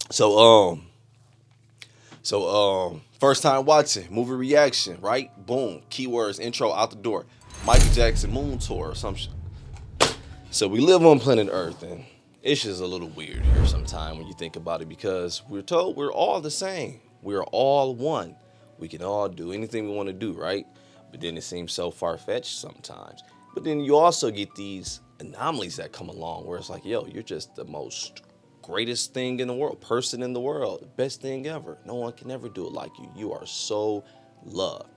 So first time watching movie reaction, right? Boom, keywords, intro out the door. Michael Jackson Moon Tour or some shit. So we live on planet Earth, and it's just a little weird here sometimes when you think about it because we're told we're all the same. We're all one. We can all do anything we want to do, right? But then it seems so far fetched sometimes. But then you also get these anomalies that come along where it's like, yo, you're just the most greatest thing in the world, person in the world, best thing ever. No one can ever do it like you. You are so loved.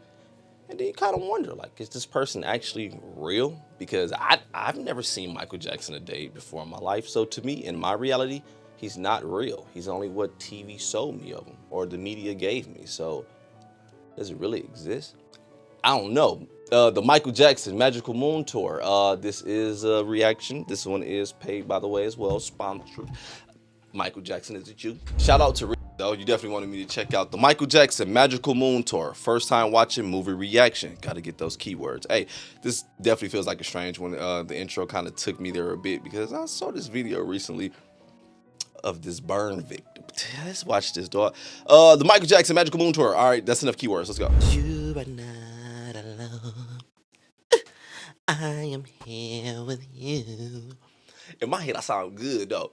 And then you kind of wonder, like, is this person actually real? Because I've never seen Michael Jackson a day before in my life. So to me, in my reality, he's not real. He's only what TV sold me of him or the media gave me. So does it really exist? I don't know. The Michael Jackson Magical Moon Tour. This is a reaction. This one is paid, by the way, as well. Sponsored. Michael Jackson, is it you? Shout out to Rick, though. You definitely wanted me to check out the Michael Jackson Magical Moon Tour. First time watching movie reaction. Got to get those keywords. Hey, this definitely feels like a strange one. The intro kind of took me there a bit because I saw this video recently of this burn victim. Let's watch this, dog. The Michael Jackson Magical Moon Tour. All right, that's enough keywords. Let's go. You are not alone. I am here with you. In my head, I sound good though.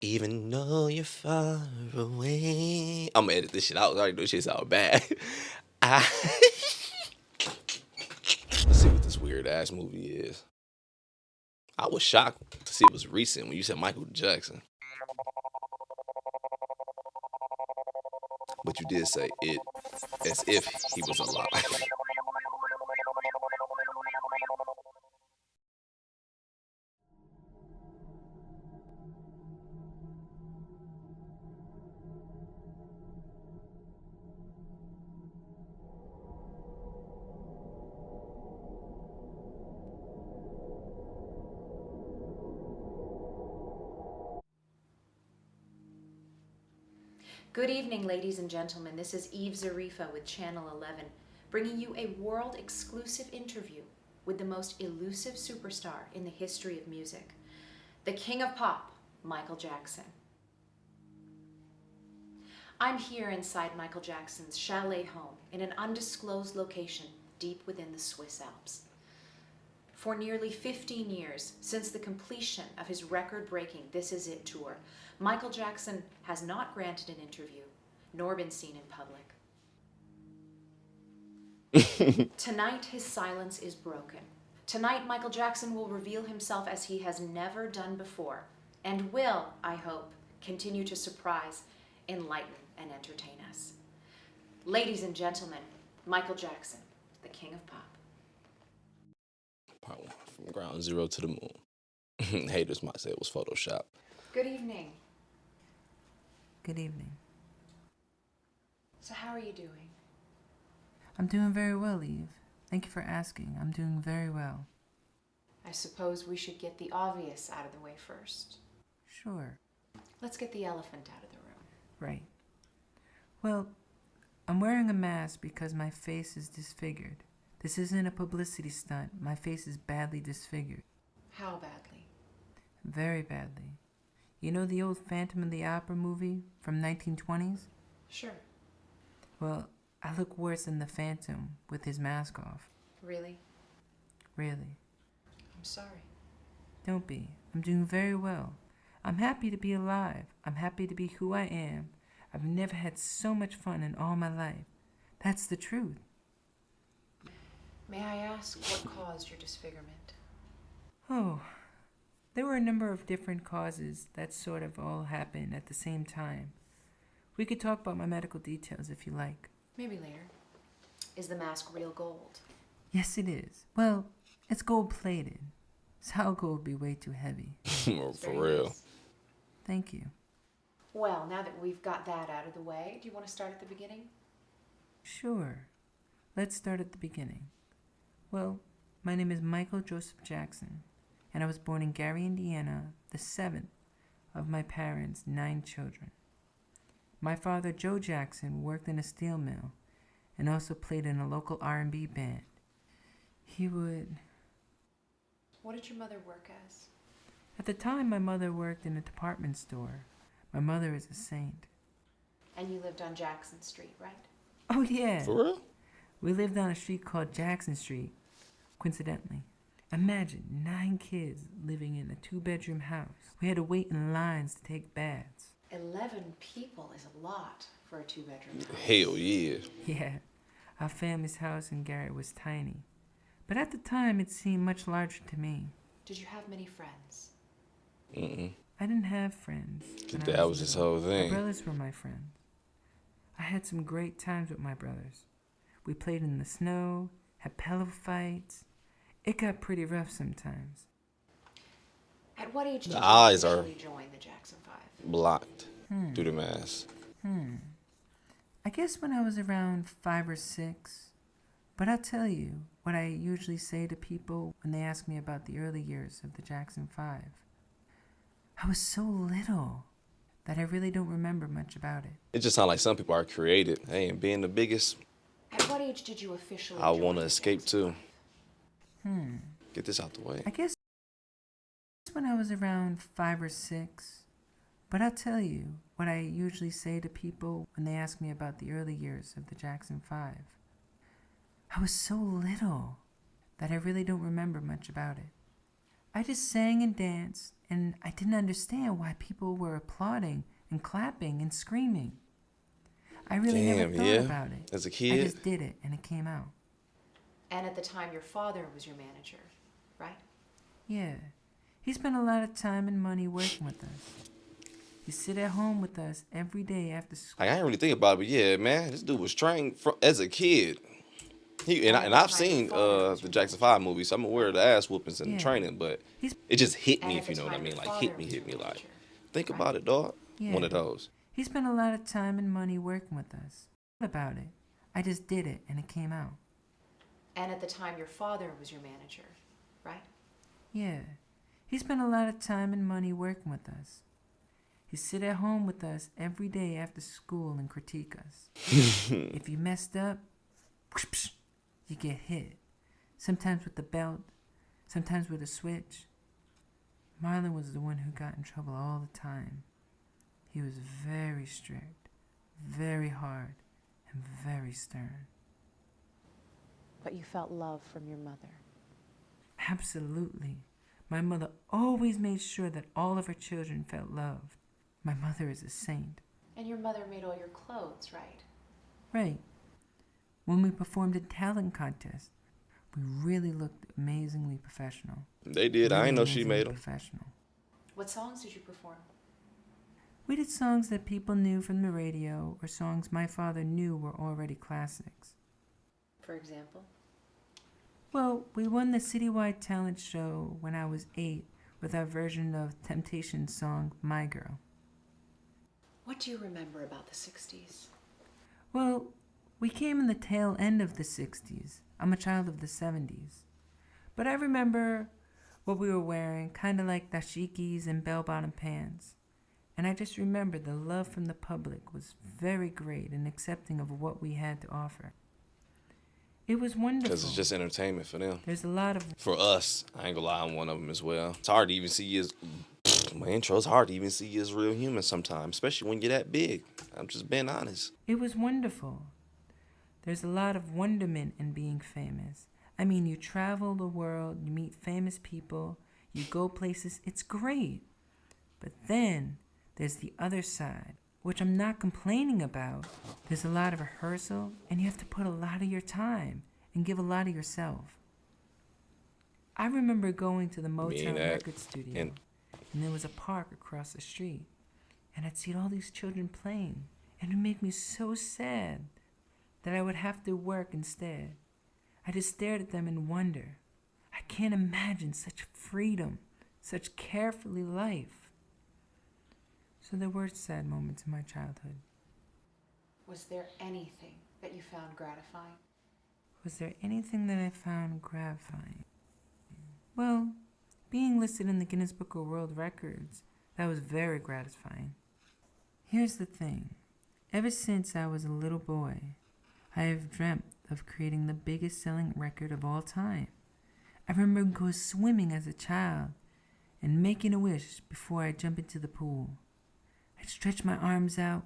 Even though you're far away. I'm gonna edit this shit out. I already know this shit sound bad. I... Let's see what this weird ass movie is. I was shocked to see it was recent when you said Michael Jackson. But you did say it as if he was alive. Good evening, ladies and gentlemen. This is Eve Zarifa with Channel 11, bringing you a world exclusive interview with the most elusive superstar in the history of music, the king of pop, Michael Jackson. I'm here inside Michael Jackson's chalet home in an undisclosed location deep within the Swiss Alps. For nearly 15 years, since the completion of his record-breaking This Is It tour, Michael Jackson has not granted an interview, nor been seen in public. Tonight, his silence is broken. Tonight, Michael Jackson will reveal himself as he has never done before, and will, I hope, continue to surprise, enlighten, and entertain us. Ladies and gentlemen, Michael Jackson, the king of pop. Part one, from ground zero to the moon. Haters might say it was Photoshop. Good evening. Good evening. So how are you doing? I'm doing very well, Eve. Thank you for asking. I'm doing very well. I suppose we should get the obvious out of the way first. Sure. Let's get the elephant out of the room. Right. Well, I'm wearing a mask because my face is disfigured. This isn't a publicity stunt. My face is badly disfigured. How badly? Very badly. You know the old Phantom of the Opera movie from 1920s? Sure. Well, I look worse than the Phantom with his mask off. Really? Really. I'm sorry. Don't be. I'm doing very well. I'm happy to be alive. I'm happy to be who I am. I've never had so much fun in all my life. That's the truth. May I ask what caused your disfigurement? Oh, there were a number of different causes that sort of all happened at the same time. We could talk about my medical details if you like. Maybe later. Is the mask real gold? Yes, it is. Well, it's gold-plated. Solid gold would be way too heavy. For Very real. nice. Thank you. Well, now that we've got that out of the way, do you want to start at the beginning? Sure. Let's start at the beginning. Well, my name is Michael Joseph Jackson, and I was born in Gary, Indiana, the seventh of my parents' 9 children. My father, Joe Jackson, worked in a steel mill and also played in a local R&B band. He would... What did your mother work as? At the time, my mother worked in a department store. My mother is a saint. And you lived on Jackson Street, right? Oh, yeah. For real? We lived on a street called Jackson Street, coincidentally. Imagine 9 kids living in a 2-bedroom house. We had to wait in lines to take baths. 11 people is a lot for a 2-bedroom house. Hell yeah. Yeah, our family's house in Garrett was tiny. But at the time, it seemed much larger to me. Did you have many friends? I didn't have friends. when I That was his little. whole thing. My brothers were my friends. I had some great times with my brothers. We played in the snow, had pillow fights. It got pretty rough sometimes. At what age did The you eyes are- officially join the Jackson 5? Blocked through the mask. I guess when I was around 5 or 6. But I'll tell you what I usually say to people when they ask me about the early years of the Jackson 5. I was so little that I really don't remember much about it. It just sounds like some people are created. Hey, and being the biggest, At what age did you officially I join want to the escape Jackson too. Get this out the way. I guess when I was around 5 or 6. But I'll tell you what I usually say to people when they ask me about the early years of the Jackson 5. I was so little that I really don't remember much about it. I just sang and danced, and I didn't understand why people were applauding and clapping and screaming. I really Damn, never thought yeah. about it. As a I kid? just did it, and it came out. And at the time, your father was your manager, right? Yeah, he spent a lot of time and money working with us. He sit at home with us every day after school. Like, I didn't really think about it, but yeah, man, this dude was trained as a kid. I've seen the Jackson 5 movies, so I'm aware of the ass whoopings and the Yeah. training, but He's- it just hit And me, at if you the know what I time, mean. your Like, father hit me was your like. manager, Think right? about it, dog. Yeah. One of those. He spent a lot of time and money working with us. About it. I just did it, and it came out. And at the time, your father was your manager, right? Yeah, he spent a lot of time and money working with us. He'd sit at home with us every day after school and critique us. If you messed up, you get hit. Sometimes with the belt, sometimes with a switch. Marlon was the one who got in trouble all the time. He was very strict, very hard, and very stern. But you felt love from your mother. Absolutely. My mother always made sure that all of her children felt loved. My mother is a saint. And your mother made all your clothes, right? Right. When we performed in talent contests, we really looked amazingly professional. They did. I ain't know Really she amazingly made them. Professional. What songs did you perform? We did songs that people knew from the radio or songs my father knew were already classics. For example? Well, we won the citywide talent show when I was 8 with our version of Temptation's song, My Girl. What do you remember about the 60s? Well, we came in the tail end of the 60s. I'm a child of the 70s. But I remember what we were wearing, kind of like dashikis and bell-bottom pants. And I just remember the love from the public was very great and accepting of what we had to offer. It was wonderful. Because it's just entertainment for them. There's a lot of... For us, I ain't gonna lie, I'm one of them as well. It's hard to even see you as... My intro's hard to even see you as real human sometimes, especially when you're that big. I'm just being honest. It was wonderful. There's a lot of wonderment in being famous. I mean, you travel the world, you meet famous people, you go places, it's great. But then there's the other side, which I'm not complaining about. There's a lot of rehearsal, and you have to put a lot of your time and give a lot of yourself. I remember going to the Motown record studio, and there was a park across the street, and I'd see all these children playing, and it made me so sad that I would have to work instead. I just stared at them in wonder. I can't imagine such freedom, such carefree life. So there were sad moments in my childhood. Was there anything that you found gratifying? Was there anything that I found gratifying? Well, being listed in the Guinness Book of World Records, that was very gratifying. Here's the thing. Ever since I was a little boy, I have dreamt of creating the biggest selling record of all time. I remember going swimming as a child and making a wish before I jump into the pool. I I'd stretch my arms out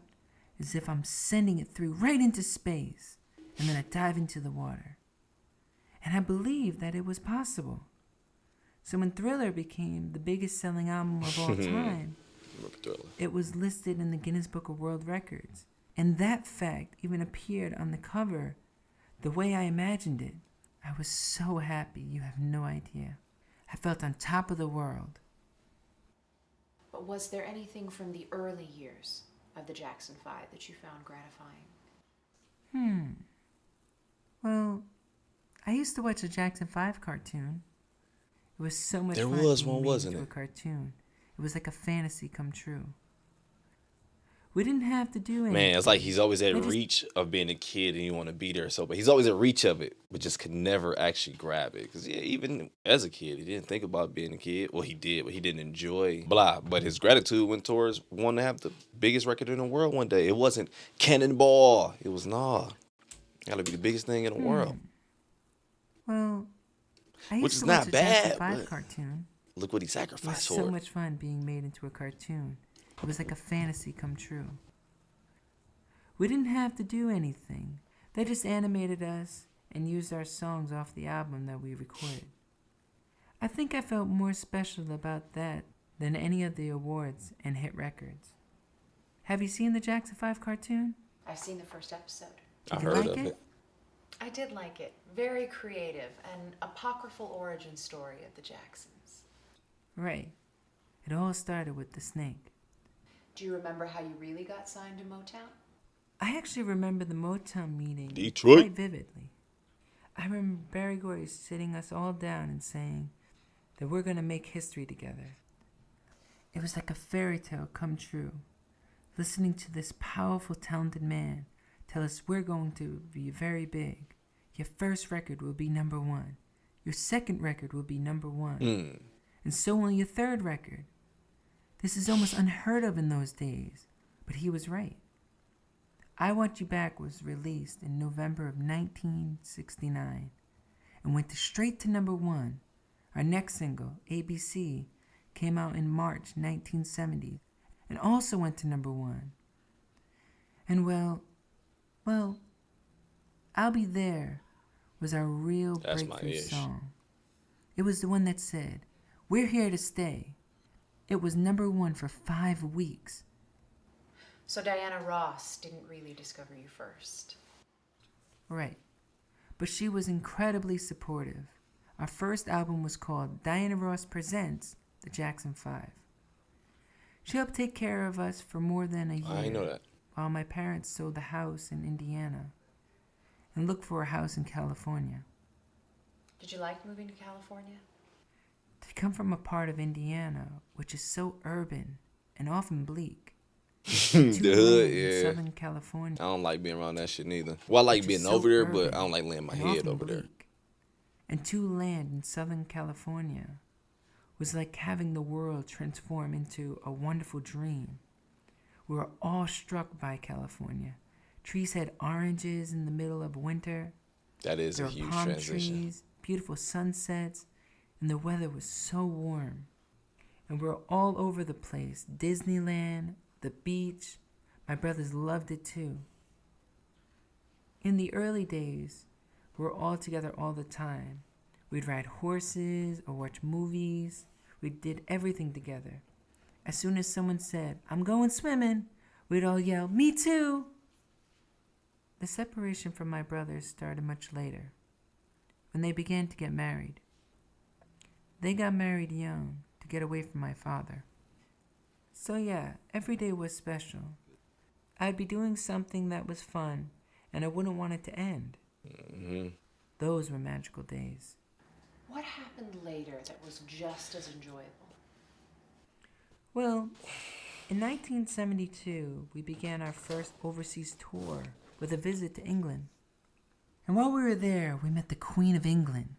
as if I'm sending it through right into space, and then I'd dive into the water. And I believed that it was possible. So when Thriller became the biggest selling album of all time, it was listed in the Guinness Book of World Records. And that fact even appeared on the cover the way I imagined it. I was so happy, you have no idea. I felt on top of the world. But was there anything from the early years of the Jackson 5 that you found gratifying? Well, I used to watch a Jackson 5 cartoon. It was so much There fun was being one, made wasn't into it? a cartoon. It was like a fantasy come true. We didn't have to do anything. Man, it's like he's always at They just- reach of being a kid and you want to be there so, but he's always at reach of it, but just could never actually grab it. Because, yeah, even as a kid, he didn't think about being a kid. Well, he did, but he didn't enjoy blah. But his gratitude went towards wanting to have the biggest record in the world one day. It wasn't Cannonball. It was, gotta be the biggest thing in the world. Well, I Which used is to not watch a Jackson bad, 5 but- cartoon. Look what he It was sacrificed so for it. much fun being made into a cartoon. It was like a fantasy come true. We didn't have to do anything. They just animated us and used our songs off the album that we recorded. I think I felt more special about that than any of the awards and hit records. Have you seen the Jackson 5 cartoon? I've seen the first episode. I Did you heard like of it? it. I did like it. Very creative, an apocryphal origin story of the Jacksons. Right. It all started with the snake. Do you remember how you really got signed to Motown? I actually remember the Motown meeting Detroit. quite vividly. I remember Barry Gordy sitting us all down and saying that we're going to make history together. It was like a fairy tale come true, listening to this powerful, talented man tell us we're going to be very big. Your first record will be number 1. Your second record will be number 1. And so will your third record. This is almost unheard of in those days, but he was right. I Want You Back was released in November of 1969 and went straight to number 1. Our next single, ABC, came out in March 1970 and also went to number 1. And well, I'll Be There was our real That's my breakthrough ish. song. It was the one that said, "We're here to stay." It was number 1 for 5 weeks. So Diana Ross didn't really discover you first. Right. But she was incredibly supportive. Our first album was called Diana Ross Presents the Jackson 5. She helped take care of us for more than a year. I didn't know that. While my parents sold a house in Indiana and looked for a house in California. Did you like moving to California? They come from a part of Indiana which is so urban and often bleak. The hood, in yeah. Southern California. I don't like being around that shit neither. Well, I like which being is so over there, urban but I don't like laying my and head often over there. bleak. And to land in Southern California was like having the world transform into a wonderful dream. We were all struck by California. Trees had oranges in the middle of winter. That is There a were huge palm transition. trees, beautiful sunsets, and the weather was so warm. And we were all over the place. Disneyland, the beach. My brothers loved it too. In the early days, we were all together all the time. We'd ride horses or watch movies. We did everything together. As soon as someone said, "I'm going swimming," we'd all yell, "Me too!" The separation from my brothers started much later, when they began to get married. They got married young to get away from my father. So yeah, every day was special. I'd be doing something that was fun, and I wouldn't want it to end. Those were magical days. What happened later that was just as enjoyable? Well, in 1972, we began our first overseas tour with a visit to England. And while we were there, we met the Queen of England.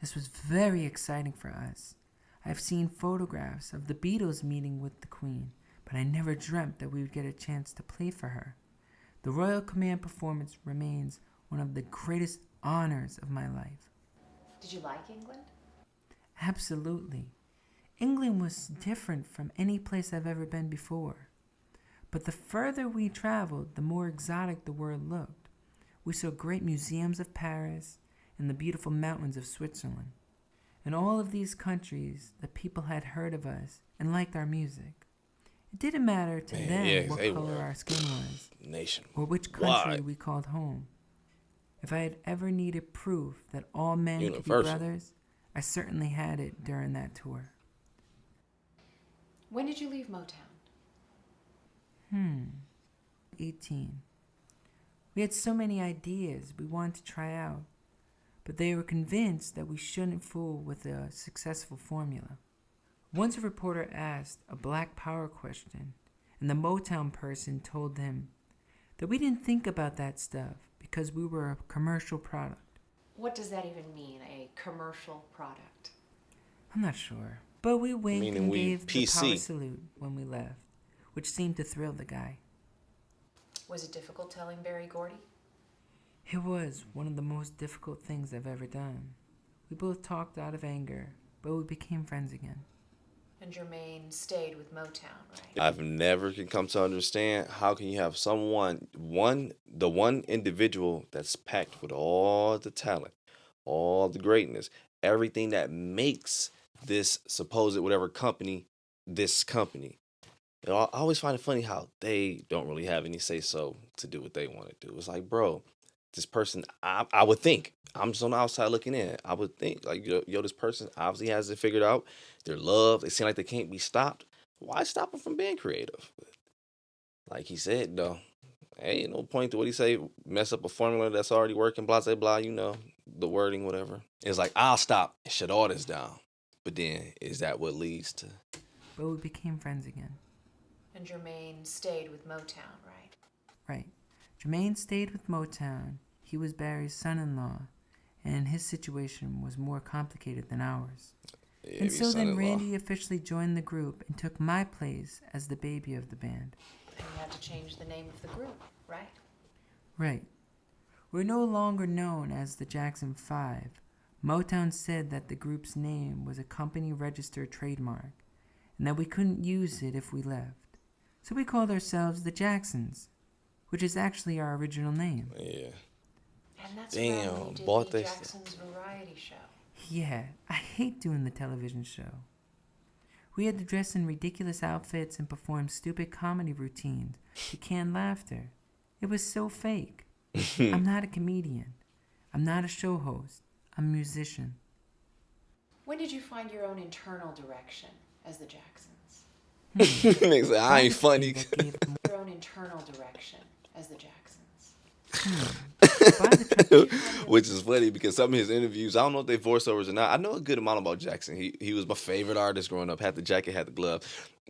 This was very exciting for us. I've seen photographs of the Beatles meeting with the Queen, but I never dreamt that we would get a chance to play for her. The Royal Command performance remains one of the greatest honors of my life. Did you like England? Absolutely. England was different from any place I've ever been before. But the further we traveled, the more exotic the world looked. We saw great museums of Paris and the beautiful mountains of Switzerland. In all of these countries, the people had heard of us and liked our music. It didn't matter to Man, them yeah, what they color were our skin was Nation. or which country we called home. If I had ever needed proof that all men could be Universal. brothers, I certainly had it during that tour. When did you leave Motown? 18. We had so many ideas we wanted to try out, but they were convinced that we shouldn't fool with a successful formula. Once a reporter asked a Black Power question, and the Motown person told him that we didn't think about that stuff because we were a commercial product. What does that even mean, a commercial product? I'm not sure, but we winked Meaning and we gave the PC. power salute when we left, which seemed to thrill the guy. Was it difficult telling Berry Gordy? It was one of the most difficult things I've ever done. We both talked out of anger, but we became friends again. And Jermaine stayed with Motown, right? I've never can come to understand how can you have the one individual that's packed with all the talent, all the greatness, everything that makes this supposed whatever company, this company. You know, I always find it funny how they don't really have any say so to do what they want to do. It's like, bro, this person, I would think, I'm just on the outside looking in. I would think, like, yo, this person obviously has it figured out. They're loved. They seem like they can't be stopped. Why stop them from being creative? Like he said, though, ain't no point to what he say, mess up a formula that's already working, blah, blah, blah, you know, the wording, whatever. It's like, I'll stop and shut all this down. But then, is that what leads to? But we became friends again. And Jermaine stayed with Motown, right? Right. Jermaine stayed with Motown. He was Barry's son-in-law, and his situation was more complicated than ours. Yeah, And be so then son-in-law. Randy officially joined the group and took my place as the baby of the band. And you had to change the name of the group, right? Right. We're no longer known as the Jackson 5. Motown said that the group's name was a company-registered trademark, and that we couldn't use it if we left. So we called ourselves the Jacksons, which is actually our original name. Yeah. And that's Damn, when you did bought the this. Jackson's variety show. Yeah, I hate doing the television show. We had to dress in ridiculous outfits and perform stupid comedy routines to can laughter. It was so fake. I'm not a comedian. I'm not a show host. I'm a musician. When did you find your own internal direction as the Jacksons? Nigga said, I ain't funny. That gave them Your own internal direction as the Jacksons. by the time Which is funny because some of his interviews, I don't know if they voiceovers or not. I know a good amount about Jackson. He was my favorite artist growing up. Had the jacket, had the glove.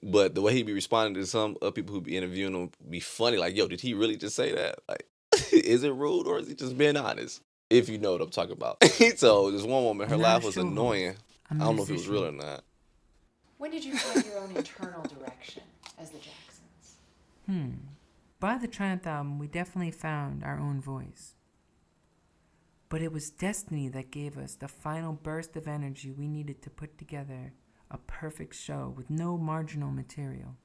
But the way he be responding to some people who be interviewing him be funny. Like, yo, did he really just say that? Like, is it rude or is he just being honest? If you know what I'm talking about. So this one woman, her I'm not laugh a was show host. annoying. I'm I a don't know if it was musician. real or not. When did you find your own internal direction as the Jacksons? By the Triumph album, we definitely found our own voice. But it was destiny that gave us the final burst of energy we needed to put together a perfect show with no marginal material.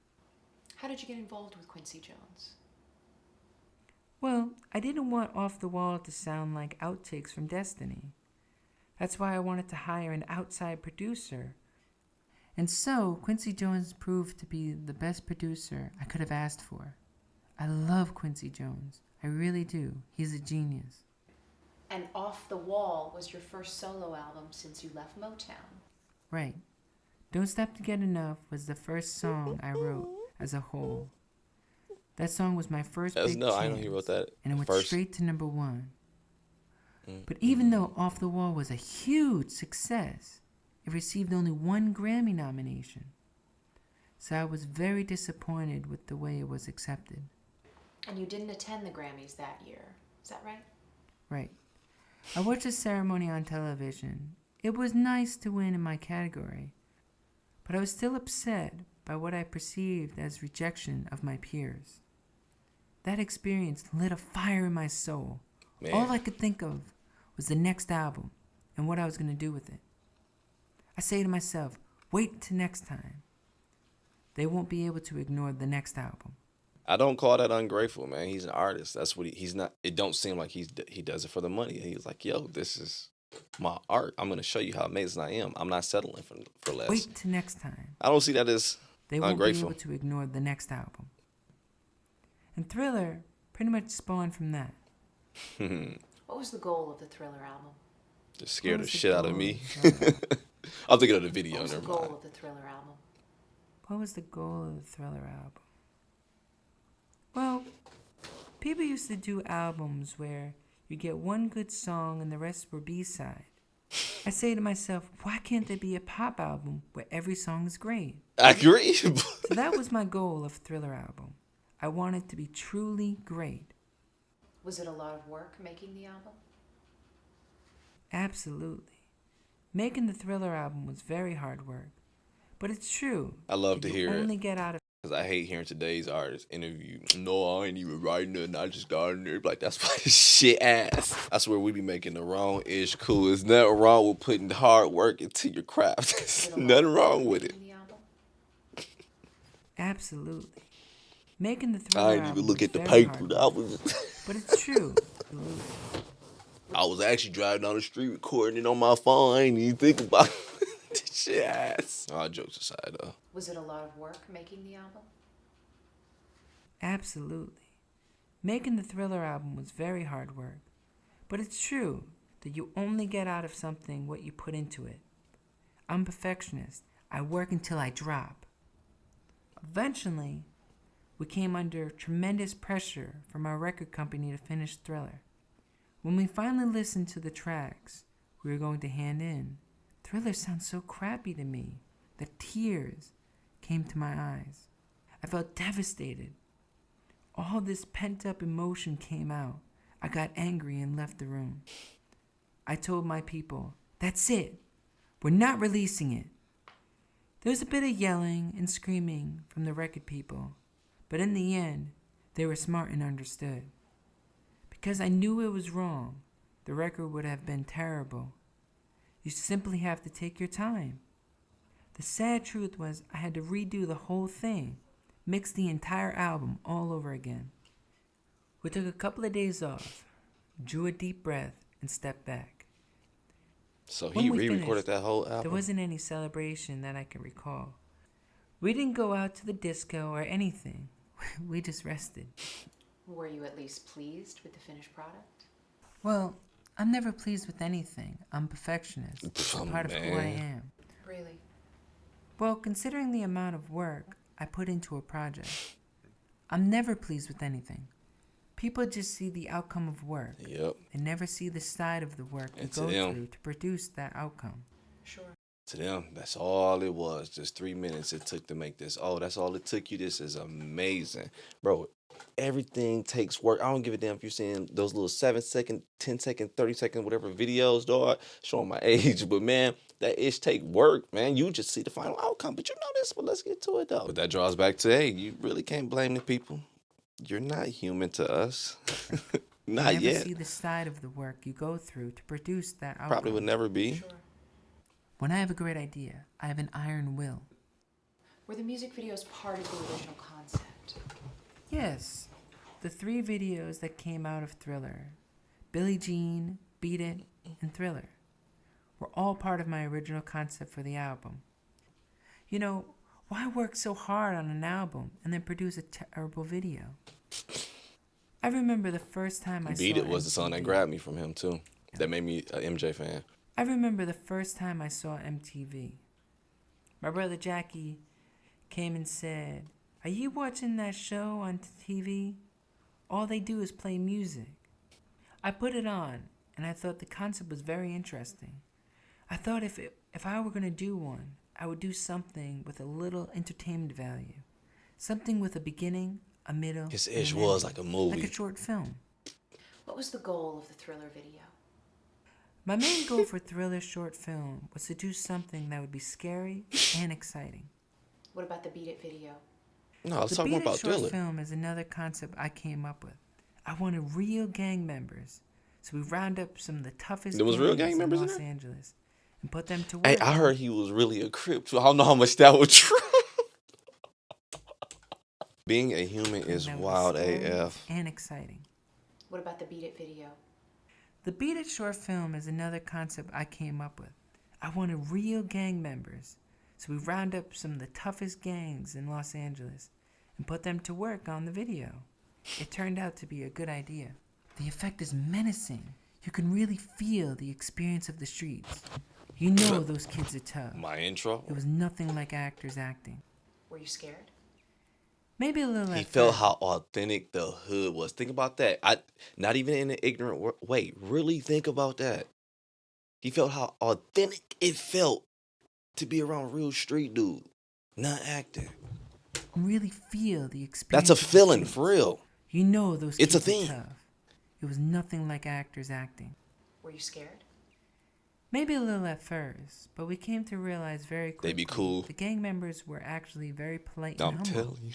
How did you get involved with Quincy Jones? Well, I didn't want Off the Wall to sound like outtakes from Destiny. That's why I wanted to hire an outside producer. And so, Quincy Jones proved to be the best producer I could have asked for. I love Quincy Jones. I really do. He's a genius. And Off the Wall was your first solo album since you left Motown. Right. Don't Stop to Get Enough was the first song I wrote as a whole. That song was my first That's big no, I know chance, he wrote that and it went first. straight to number one. But even though Off the Wall was a huge success, it received only one Grammy nomination. So I was very disappointed with the way it was accepted. And you didn't attend the Grammys that year. Is that right? Right. I watched the ceremony on television. It was nice to win in my category, but I was still upset by what I perceived as rejection of my peers. That experience lit a fire in my soul. Man. All I could think of was the next album and what I was going to do with it. I say to myself, wait till next time. They won't be able to ignore the next album. I don't call that ungrateful, man. He's an artist. That's what he's not. It don't seem like he does it for the money. He's like, yo, this is my art. I'm gonna show you how amazing I am. I'm not settling for less. Wait till next time. I don't see that as They won't ungrateful. be able to ignore the next album. And Thriller pretty much spawned from that. What was the goal of the Thriller album? Just scared What the was the shit out of goal me. of the Thriller? I'm thinking of the video. What was the Never goal mind. of the Thriller album? What was the goal of the Thriller album? Well, people used to do albums where you get one good song and the rest were B-side. I say to myself, why can't there be a pop album where every song is great? I agree. So that was my goal of Thriller album. I want it to be truly great. Was it a lot of work making the album? Absolutely. Making the Thriller album was very hard work. But it's true. I love to You hear it. only get out of Because I hate hearing today's artists interview. No, I ain't even writing nothing. I just got in there. Like, that's why shit ass. I swear we be making the wrong ish cool. There's nothing wrong with putting hard work into your craft. There's nothing wrong with it. Making the album? Absolutely. Making the Thriller I ain't even album look was at the very paper. hard I work. was, But it's true. I was actually driving down the street recording it on my phone. I ain't even think about it. This shit ass. All jokes aside, though. Was it a lot of work making the album? Absolutely. Making the Thriller album was very hard work. But it's true that you only get out of something what you put into it. I'm a perfectionist. I work until I drop. Eventually, we came under tremendous pressure from our record company to finish Thriller. When we finally listened to the tracks we were going to hand in, Thriller sounds so crappy to me that tears came to my eyes. I felt devastated. All this pent-up emotion came out. I got angry and left the room. I told my people, that's it. We're not releasing it. There was a bit of yelling and screaming from the record people, but in the end, they were smart and understood. Because I knew it was wrong, the record would have been terrible. You simply have to take your time. The sad truth was I had to redo the whole thing, mix the entire album all over again. We took a couple of days off, drew a deep breath, and stepped back. So When he we re-recorded finished, that whole album? There wasn't any celebration that I can recall. We didn't go out to the disco or anything. We just rested. Were you at least pleased with the finished product? Well, I'm never pleased with anything. I'm a perfectionist. It's a part of who I Man. am. Really? Well, considering the amount of work I put into a project, I'm never pleased with anything. People just see the outcome of work. Yep. They never see the side of the work we And to go them. through to produce that outcome. Sure. To them, that's all it was. Just 3 minutes it took to make this. Oh, that's all it took you. This is amazing. Bro, everything takes work. I don't give a damn if you're seeing those little 7-second, 10-second, 30-second, whatever videos, dog. Showing my age. But, man, that ish take work, man. You just see the final outcome. But you know this, but let's get to it, though. But that draws back to, hey, you really can't blame the people. You're not human to us. You Not never yet. see the side of the work you go through to produce that outcome. Probably would never be. Sure. When I have a great idea, I have an iron will. Were the music videos part of the original concept? Yes, the 3 videos that came out of Thriller, Billie Jean, Beat It, and Thriller, were all part of my original concept for the album. You know, why work so hard on an album and then produce a terrible video? I remember the first time I Beat saw It was the song that MTV. grabbed me from him, too. That made me an MJ fan. I remember the first time I saw MTV. My brother Jackie came and said, "Are you watching that show on TV? All they do is play music." I put it on, and I thought the concept was very interesting. I thought if I were going to do one, I would do something with a little entertainment value. Something with a beginning, a middle, His and ish an was ending. like a movie. Like a short film. What was the goal of the Thriller video? My main goal for Thriller short film was to do something that would be scary and exciting. What about the Beat It video? No, let's The talk Beat more It about short Thriller. film is another concept I came up with. I wanted real gang members, so we round up some of the toughest There was real gangs gang members in Los there? Angeles and put them to work. Hey, I heard he was really a Crip, too. I don't know how much that was true. Being a human is That was wild scary AF. and exciting. What about the Beat It video? The Beat It short film is another concept I came up with. I wanted real gang members, so we round up some of the toughest gangs in Los Angeles and put them to work on the video. It turned out to be a good idea. The effect is menacing. You can really feel the experience of the streets. You know those kids are tough. My intro. It was nothing like actors acting. Were you scared? Maybe a little He at felt first. how authentic the hood was. Think about that. Not even in an ignorant way. Really think about that. He felt how authentic it felt to be around real street dude, not acting. Really feel the experience. That's a of the feeling streets. for real. You know those It's kids a thing. are tough. It was nothing like actors acting. Were you scared? Maybe a little at first, but we came to realize very quickly They be cool. the gang members were actually very polite I'm and humble. telling you.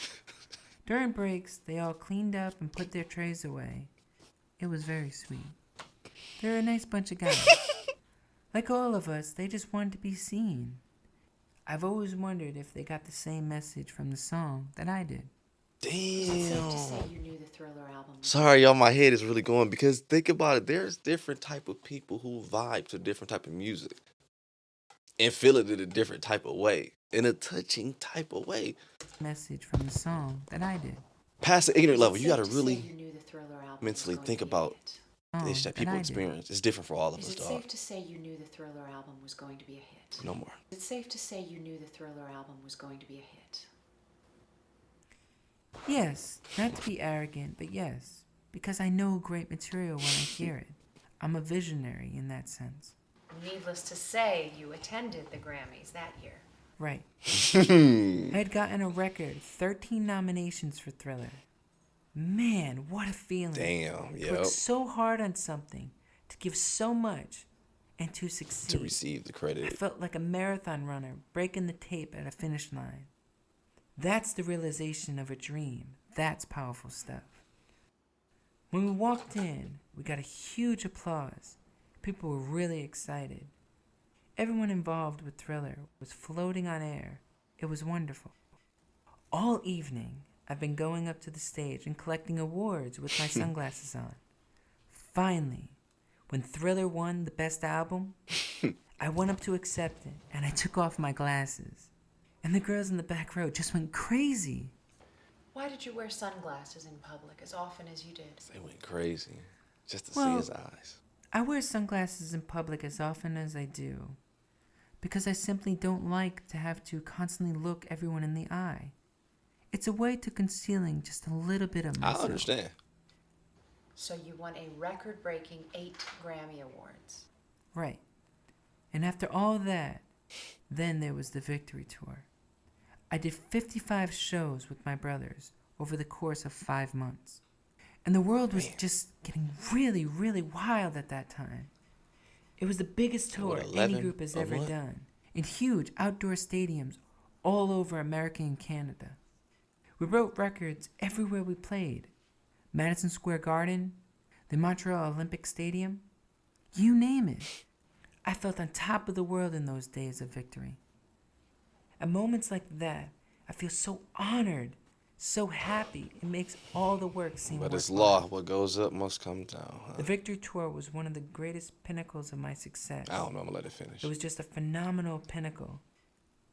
During breaks, they all cleaned up and put their trays away. It was very sweet. They're a nice bunch of guys. Like all of us, they just wanted to be seen. I've always wondered if they got the same message from the song that I did. Is it safe to say Damn. you knew the Thriller album? Sorry, y'all. My head is really going because think about it. There's different type of people who vibe to different type of music and feel it in a different type of way, in a touching type of way. Message from the song that I did. Past the ignorant Is it level, you got to safe say really you knew the Thriller album was mentally going think to be a about hit? Song the issue that people I did. experience. It's different for all of Is us, it dog. safe to say you knew the Thriller album was going to be a hit? No more. Is it safe to say you knew the Thriller album was going to be a hit? Yes, not to be arrogant, but yes, because I know great material when I hear it. I'm a visionary in that sense. Needless to say, you attended the Grammys that year. Right. I had gotten a record, 13 nominations for Thriller. Man, what a feeling. Damn. To Yep. work so hard on something, to give so much, and to To succeed. receive the I credit. felt like a marathon runner breaking the tape at a finish line. That's the realization of a dream. That's powerful stuff. When we walked in, we got a huge applause. People were really excited. Everyone involved with Thriller was floating on air. It was wonderful. All evening, I've been going up to the stage and collecting awards with my sunglasses on. Finally, when Thriller won the best album, I went up to accept it and I took off my glasses. And the girls in the back row just went crazy. Why did you wear sunglasses in public as often as you did? They went crazy just to see Well, his eyes. I wear sunglasses in public as often as I do because I simply don't like to have to constantly look everyone in the eye. It's a way to concealing just a little bit of I myself. understand. So you won a record-breaking 8 Grammy Awards. Right. And after all that, then there was the Victory Tour. I did 55 shows with my brothers over the course of 5 months. And the world was Man. just getting really, really wild at that time. It was the biggest tour What, any 11 group has a ever month? done, in huge outdoor stadiums all over America and Canada. We wrote records everywhere we played. Madison Square Garden, the Montreal Olympic Stadium, you name it. I felt on top of the world in those days of victory. At moments like that, I feel so honored, so happy. It makes all the work seem But it's worthwhile. law. What goes up must come down. Huh? The Victory Tour was one of the greatest pinnacles of my success. I don't know. I'm gonna let it finish. It was just a phenomenal pinnacle.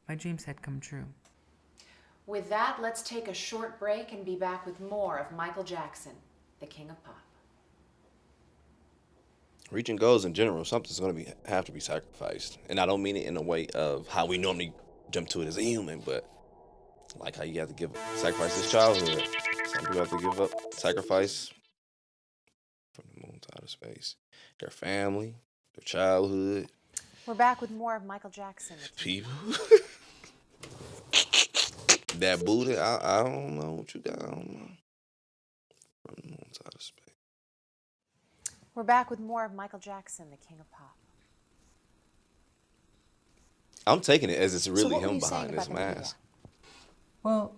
My dreams had come true. With that, let's take a short break and be back with more of Michael Jackson, the King of Pop. Reaching goals in general, something's gonna have to be sacrificed, and I don't mean it in a way of how we normally jump to it as a human, but like how you have to sacrifice his childhood. Some people have to give up, sacrifice from the moon to outer space, their family, their childhood, We're back with more of Michael Jackson. people. That booty, I don't know what you got. I don't know. From the moon to outer space. We're back with more of Michael Jackson, the King of Pop. I'm taking it as it's really what were him you saying behind this about the media? mask. Well,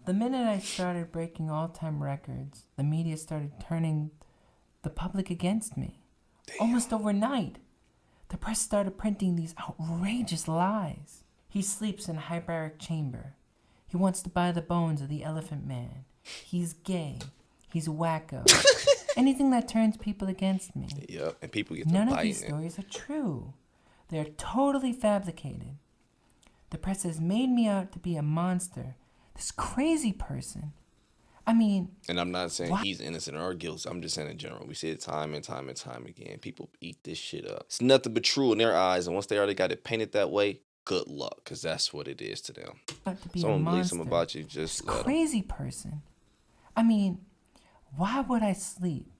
the minute I started breaking all-time records, the media started turning the public against me. Almost overnight, the press started printing these outrageous lies. He sleeps in a hyperbaric chamber. He He wants to buy the bones of the Elephant Man. He's gay. He's wacko. Anything that turns people against me. Yep, and people get to None of biting these it. stories are true. They're totally fabricated. The press has made me out to be a monster. This crazy person. I mean, And I'm not saying What? he's innocent or guilty. I'm just saying in general. We see it time and time and time again. People eat this shit up. It's nothing but true in their eyes. And once they already got it painted that way, good luck. Because that's what it is to them. out to be a Someone believes monster. something about you, just This let 'em. crazy person. I mean, why would I sleep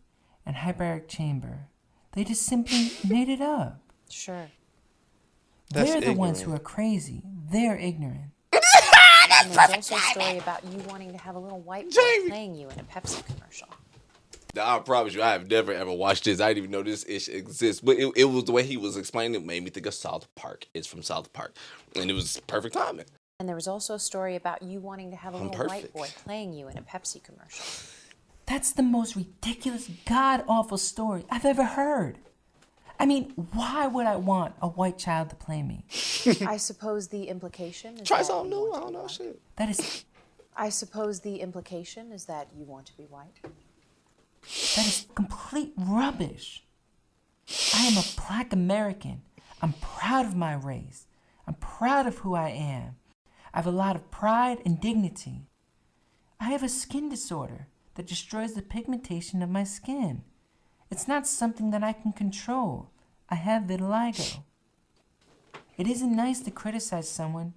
in hyperbaric chamber? They just simply made it up. Sure. That's They're the ones who ignorant. are crazy. They're ignorant. And there's also a story about you wanting to have a little white boy Jamie. playing you in a Pepsi commercial. Now, I promise you, I have never ever watched this. I didn't even know this ish exists. But it was the way he was explaining it made me think of South Park. It's from South Park. And it was perfect timing. And there was also a story about you wanting to have a I'm little white perfect. boy playing you in a Pepsi commercial. That's the most ridiculous, god-awful story I've ever heard. I mean, why would I want a white child to play me? I suppose the implication is Try that something you new. want I to don't be know white. shit. That is I suppose the implication is that you want to be white. That is complete rubbish. I am a black American. I'm proud of my race. I'm proud of who I am. I have a lot of pride and dignity. I have a skin disorder that destroys the pigmentation of my skin. It's not something that I can control. I have vitiligo. It isn't nice to criticize someone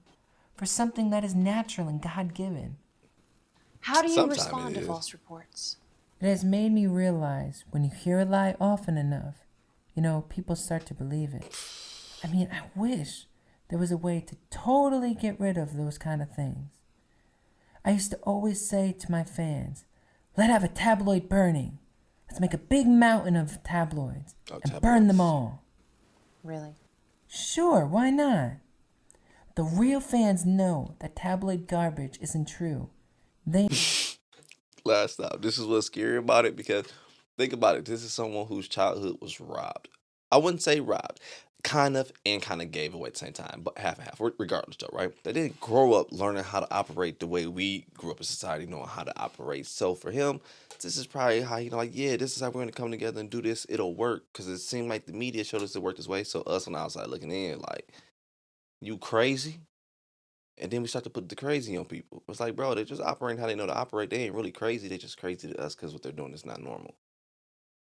for something that is natural and God-given. How do you Sometime respond it to is. false reports? It has made me realize when you hear a lie often enough, people start to believe it. I mean, I wish there was a way to totally get rid of those kind of things. I used to always say to my fans, let's have a tabloid burning. Let's make a big mountain of tabloids Oh, and burn them tabloids. all. Really? Sure, why not? The real fans know that tabloid garbage isn't true. They Last out. This is what's scary about it because think about it. This is someone whose childhood was robbed. I wouldn't say robbed. Kind of and kind of gave away at the same time, but half and half, regardless though, right? They didn't grow up learning how to operate the way we grew up in society, knowing how to operate. So for him, this is probably how, this is how we're going to come together and do this. It'll work because it seemed like the media showed us it worked this way. So us on the outside looking in, like, you crazy? And then we start to put the crazy on people. It's like, bro, they're just operating how they know to operate. They ain't really crazy. They just crazy to us because what they're doing is not normal.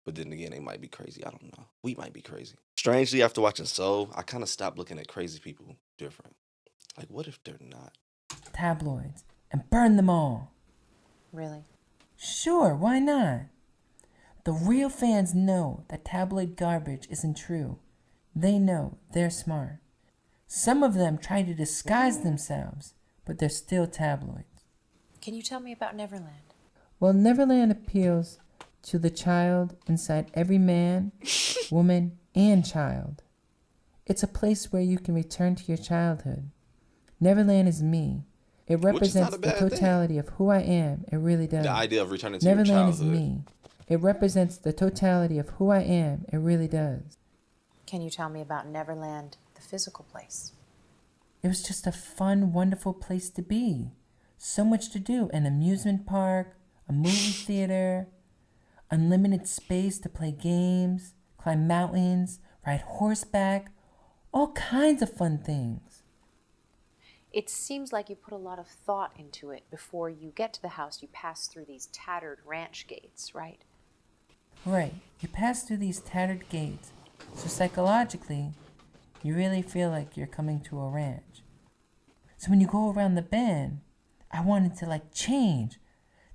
But then again, they might be crazy. I don't know. We might be crazy. Strangely, after watching Soul, I kind of stopped looking at crazy people different. Like, what if they're not? tabloids and burn them all. Really? Sure, why not? The real fans know that tabloid garbage isn't true. They know they're smart. Some of them try to disguise themselves, but they're still tabloids. Can you tell me about Neverland? Well, Neverland appeals to the child inside every man, woman, and child. It's a place where you can return to your childhood. Neverland is me. It Which is not represents a the bad thing. totality of who I am. It really does. The idea of returning to your Neverland is childhood. me. It represents the totality of who I am. It really does. Can you tell me about Neverland, the physical place? It was just a fun, wonderful place to be. So much to do. An amusement park, a movie theater, unlimited space to play games, climb mountains, ride horseback, all kinds of fun things. It seems like you put a lot of thought into it. Before you get to the house, you pass through these tattered ranch gates, right? Right, you pass through these tattered gates, so psychologically, you really feel like you're coming to a ranch. So when you go around the bend, I wanted to change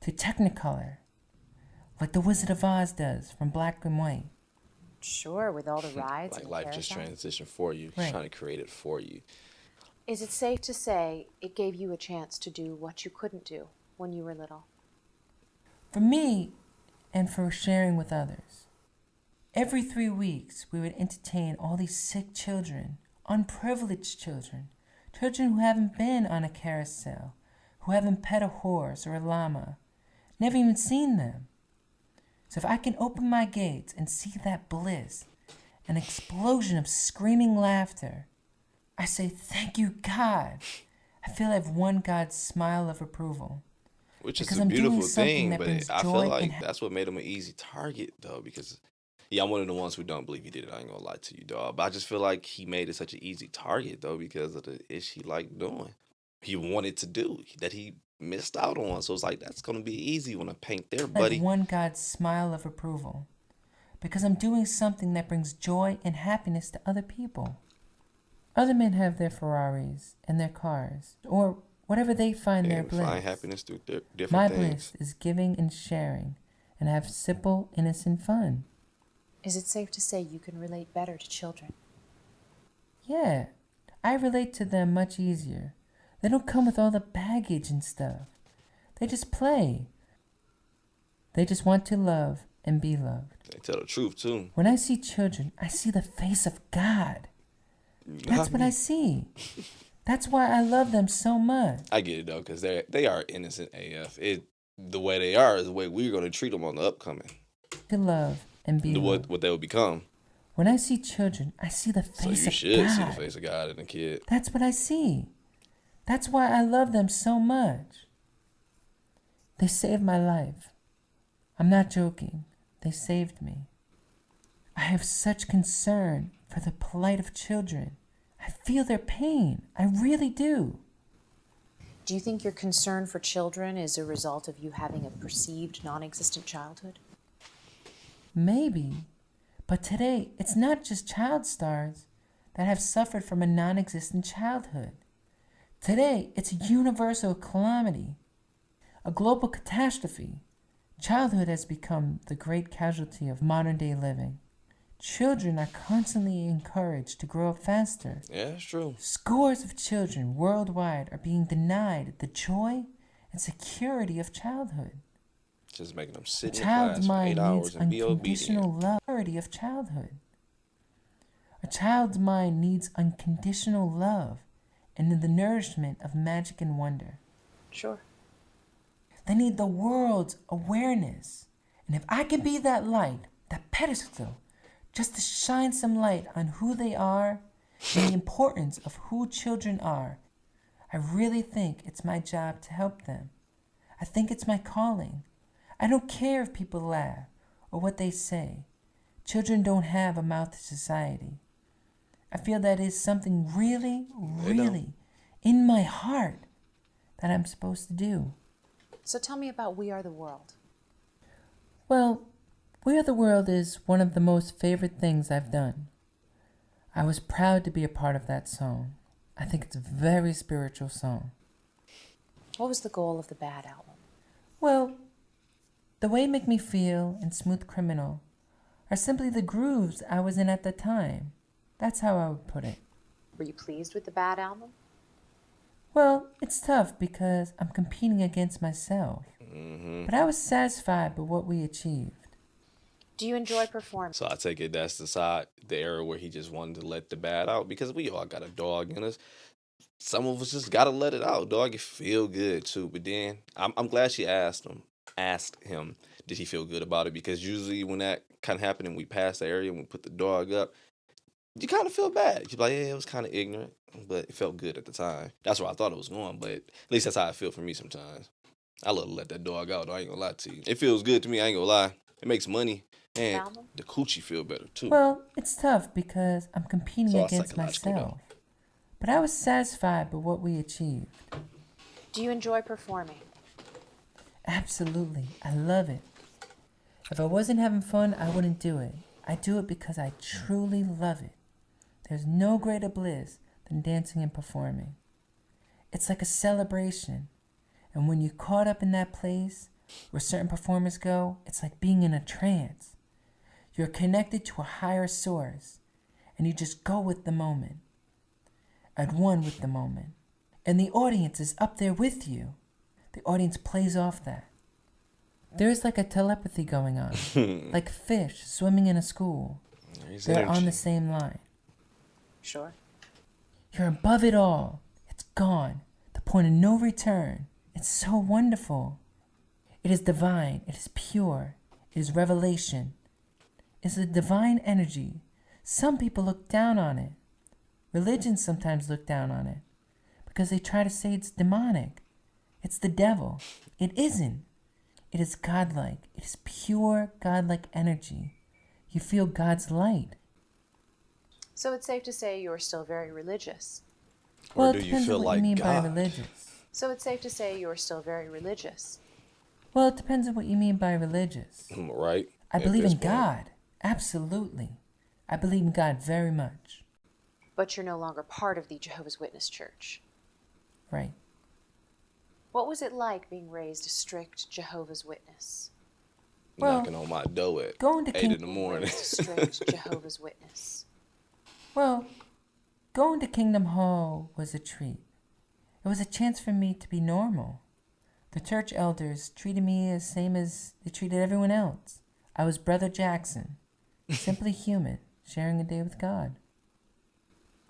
to Technicolor, like the Wizard of Oz does from black and white. Sure, with all the rides Like and the life just carousel. transitioned for you. Right. Trying to create it for you. Is it safe to say it gave you a chance to do what you couldn't do when you were little? For me, and for sharing with others. Every 3 weeks, we would entertain all these sick children, unprivileged children, children who haven't been on a carousel, who haven't pet a horse or a llama, never even seen them. So if I can open my gates and see that bliss, an explosion of screaming laughter, I say, thank you, God. I I feel I've won God's smile of approval. Which is Because a I'm doing beautiful something thing, that but brings I feel joy like and that's what made him an easy target, though, because yeah, I'm one of the ones who don't believe he did it. I ain't gonna lie to you, dog. But I just feel like he made it such an easy target, though, because of the ish he liked doing. He wanted to do that he missed out on. So it's like that's gonna be easy when I paint there, I've buddy. won God's smile of approval. Because I'm doing something that brings joy and happiness to other people. Other men have their Ferraris and their cars, or whatever they find their And bliss. find happiness through different My things. bliss is giving and sharing, and have simple, innocent fun. Is it safe to say you can relate better to children? Yeah, I relate to them much easier. They don't come with all the baggage and stuff. They just play. They just want to love and be loved. They tell the truth too. When I see children, I see the face of God. That's what I see. That's why I love them so much. I get it though, because they are innocent AF. The way they are is the way we're gonna treat them on the upcoming. To love and be loved. What they will become. When I see children, I see the So face you of should God. see the face of God in the kid. That's what I see. That's why I love them so much. They saved my life. I'm not joking. They saved me. I have such concern for the plight of children. I feel their pain. I really do. Do you think your concern for children is a result of you having a perceived non-existent childhood? Maybe. But today, it's not just child stars that have suffered from a non-existent childhood. Today, it's a universal calamity, a global catastrophe. Childhood has become the great casualty of modern-day living. Children are constantly encouraged to grow up faster. Yeah, that's true. Scores of children worldwide are being denied the joy and security of childhood. Just making them A sit in child's class for 8 mind hours needs and be unconditional obedient. love. Security of childhood. A child's mind needs unconditional love and the nourishment of magic and wonder. Sure. They need the world's awareness. And if I can be that light, that pedestal, just to shine some light on who they are and the importance of who children are, I really think it's my job to help them. I think it's my calling. I don't care if people laugh or what they say. Children don't have a mouth to society. I feel that is something really, really in my heart that I'm supposed to do. So tell me about We Are the World. Well, We Are the World is one of the most favorite things I've done. I was proud to be a part of that song. I think it's a very spiritual song. What was the goal of the Bad album? Well, The Way Make Me Feel and Smooth Criminal are simply the grooves I was in at the time. That's how I would put it. Were you pleased with the Bad album? Well, it's tough because I'm competing against myself. But I was satisfied with what we achieved. Do you enjoy performing? So I take it that's the era where he just wanted to let the bad out, because we all got a dog in us. Some of us just gotta let it out, dog. It feel good too. But then I'm glad she asked him, did he feel good about it? Because usually when that kind of happened and we passed the area and we put the dog up, you kind of feel bad. You're like, yeah, it was kind of ignorant, but it felt good at the time. That's where I thought it was going, but at least that's how I feel for me sometimes. I love to let that dog out, though. I ain't gonna lie to you. It feels good to me, I ain't gonna lie. It makes money, and Album? the coochie feel better, too. Well, it's tough because I'm competing It's all against psychological, myself. But I was satisfied with what we achieved. Do you enjoy performing? Absolutely. I love it. If I wasn't having fun, I wouldn't do it. I do it because I truly love it. There's no greater bliss than dancing and performing. It's like a celebration. And when you're caught up in that place where certain performers go, it's like being in a trance. You're connected to a higher source, and you just go with the moment, at one with the moment. And the audience is up there with you. The audience plays off that. There's like a telepathy going on, like fish swimming in a school. There's They're on energy. the same line. Sure. You're above it all. It's gone. The point of no return. It's so wonderful. It is divine. It is pure. It is revelation. It's a divine energy. Some people look down on it. Religions sometimes look down on it because they try to say it's demonic. It's the devil. It isn't. It is godlike. It is pure godlike energy. You feel God's light. So it's safe to say you're still very religious. Or Well, do it you depends feel on what like you mean God? by religious. So it's safe to say you're still very religious. Well, it depends on what you mean by religious. Right? I At believe this in point. God. Absolutely. I believe in God very much. But you're no longer part of the Jehovah's Witness Church. Right. What was it like being raised a strict Jehovah's Witness? Well, Knocking on my door at going to 8 King- in the morning. Raised a strict Jehovah's Witness. Well, going to Kingdom Hall was a treat. It was a chance for me to be normal. The church elders treated me as same as they treated everyone else. I was Brother Jackson, simply human, sharing a day with God.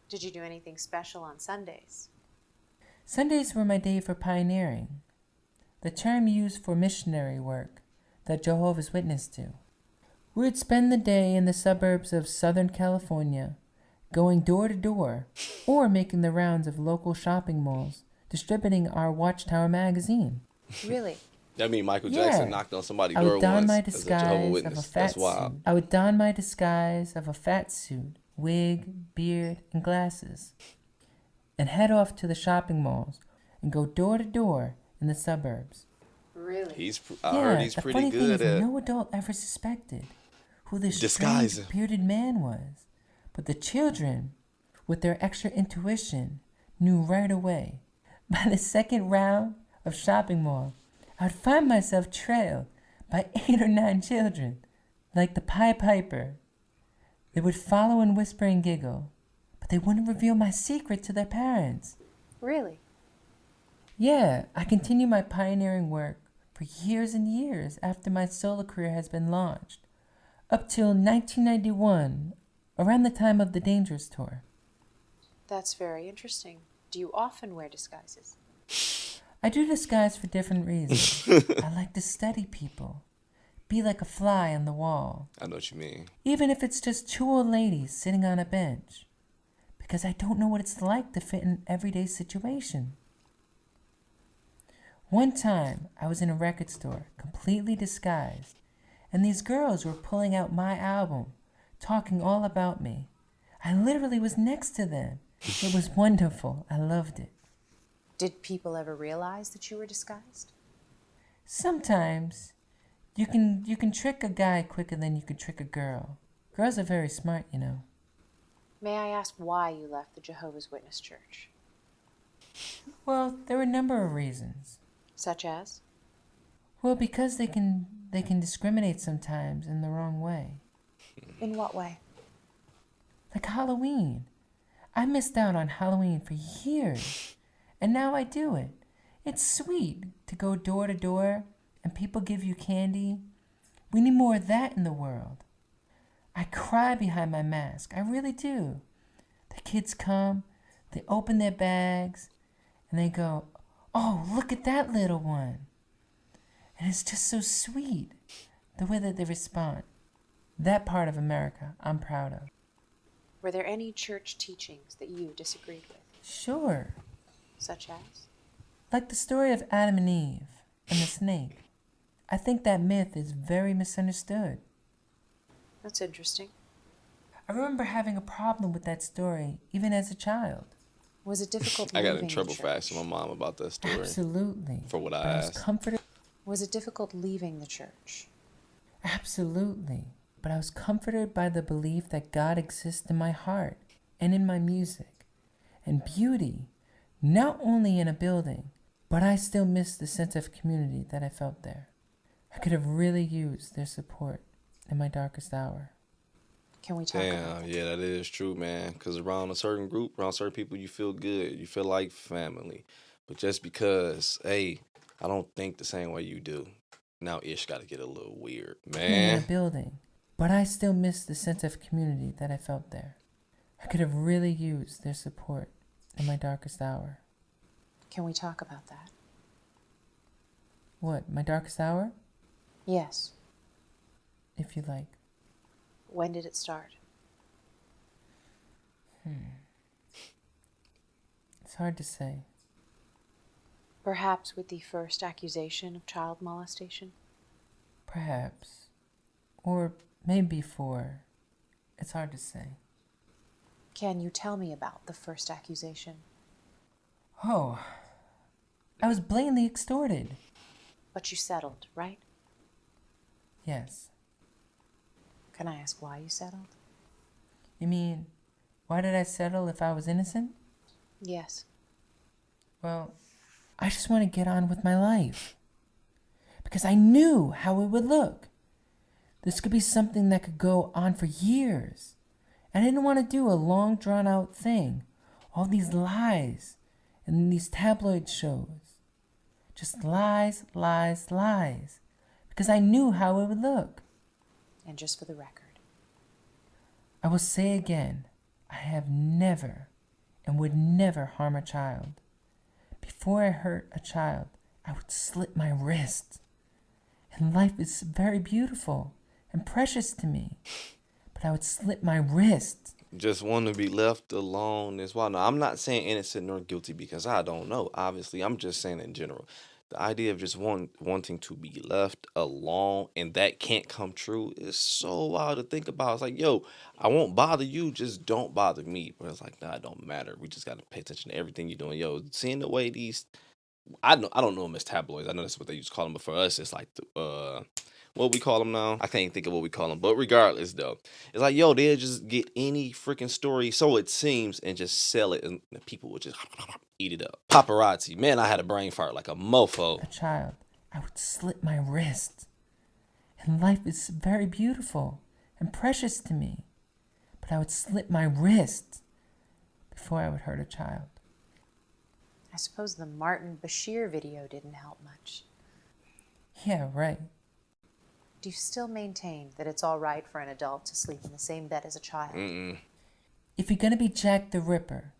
Did you do anything special on Sundays? Sundays were my day for pioneering, the term used for missionary work that Jehovah's Witnesses do. We would spend the day in the suburbs of Southern California, going door to door, or making the rounds of local shopping malls, distributing our Watchtower magazine. Really? That mean Michael Yeah. Jackson knocked on somebody's I door would don once my as a Jehovah's disguise of a Witness. fat That's wild. suit. I would don my disguise of a fat suit, wig, beard, and glasses, and head off to the shopping malls and go door to door in the suburbs. Really? I heard he's the pretty funny good thing is at no adult ever suspected who this disguising. strange bearded man was. But the children, with their extra intuition, knew right away. By the second round of shopping mall, I would find myself trailed by 8 or 9 children, like the Pied Piper. They would follow and whisper and giggle, but they wouldn't reveal my secret to their parents. Really? Yeah, I continue my pioneering work for years and years after my solo career has been launched, up till 1991, around the time of the Dangerous Tour. That's very interesting. Do you often wear disguises? I do disguise for different reasons. I like to study people, be like a fly on the wall, I know what you mean. even if it's just 2 old ladies sitting on a bench, because I don't know what it's like to fit in an everyday situation. One time, I was in a record store, completely disguised, and these girls were pulling out my album, talking all about me. I literally was next to them. It was wonderful. I loved it. Did people ever realize that you were disguised? Sometimes you can trick a guy quicker than you can trick a girl. Girls are very smart, you know. May I ask why you left the Jehovah's Witness Church? Well, there were a number of reasons. Such as? Well, because they can discriminate sometimes in the wrong way. In what way? Like Halloween. I missed out on Halloween for years, and now I do it. It's sweet to go door to door and people give you candy. We need more of that in the world. I cry behind my mask. I really do. The kids come, they open their bags, and they go, "Oh, look at that little one." And it's just so sweet, the way that they respond. That part of America I'm proud of. Were there any church teachings that you disagreed with? Sure. Such as? Like the story of Adam and Eve and the snake. I think that myth is very misunderstood. That's interesting. I remember having a problem with that story, even as a child. Was it difficult I got leaving in trouble the for asking my church? mom about that story. Absolutely. For what I But was asked. comforted. Was it difficult leaving the church? Absolutely. But I was comforted by the belief that God exists in my heart and in my music. And beauty, not only in a building, but I still miss the sense of community that I felt there. I could have really used their support in my darkest hour. Can we talk about Damn, that? yeah, that is true, man. Because around a certain group, around certain people, you feel good. You feel like family. But just because, hey, I don't think the same way you do, now Ish got to get a little weird, In man. a building, but I still miss the sense of community that I felt there. I could have really used their support in my darkest hour. Can we talk about that? What, my darkest hour? Yes. If you like. When did it start? It's hard to say. Perhaps with the first accusation of child molestation? Perhaps. Or maybe before. It's hard to say. Can you tell me about the first accusation? Oh, I was blatantly extorted. But you settled, right? Yes. Can I ask why you settled? You mean, why did I settle if I was innocent? Yes. Well, I just want to get on with my life. Because I knew how it would look. This could be something that could go on for years. And I didn't want to do a long, drawn-out thing. All these lies and these tabloid shows. Just lies, lies, lies. Because I knew how it would look. And just for the record, I will say again, I have never and would never harm a child. Before I hurt a child, I would slit my wrist. And life is very beautiful and precious to me. But I would slit my wrist. Just want to be left alone is why. Now, I'm not saying innocent nor guilty because I don't know. Obviously, I'm just saying in general. The idea of just wanting to be left alone and that can't come true is so wild to think about. It's like, yo, I won't bother you, just don't bother me. But it's like, nah, it don't matter. We just gotta pay attention to everything you're doing. Yo, seeing the way these, I don't know them as tabloids. I know that's what they used to call them, but for us, it's like what we call them now. I can't think of what we call them, but regardless, though, it's like, yo, they'll just get any freaking story, so it seems, and just sell it, and the people would just eat it up. Paparazzi, man, I had a brain fart like a mofo. A child, I would slit my wrist. And life is very beautiful and precious to me. But I would slit my wrist before I would hurt a child. I suppose the Martin Bashir video didn't help much. Yeah, right. Do you still maintain that it's all right for an adult to sleep in the same bed as a child? If you're gonna be Jack the Ripper,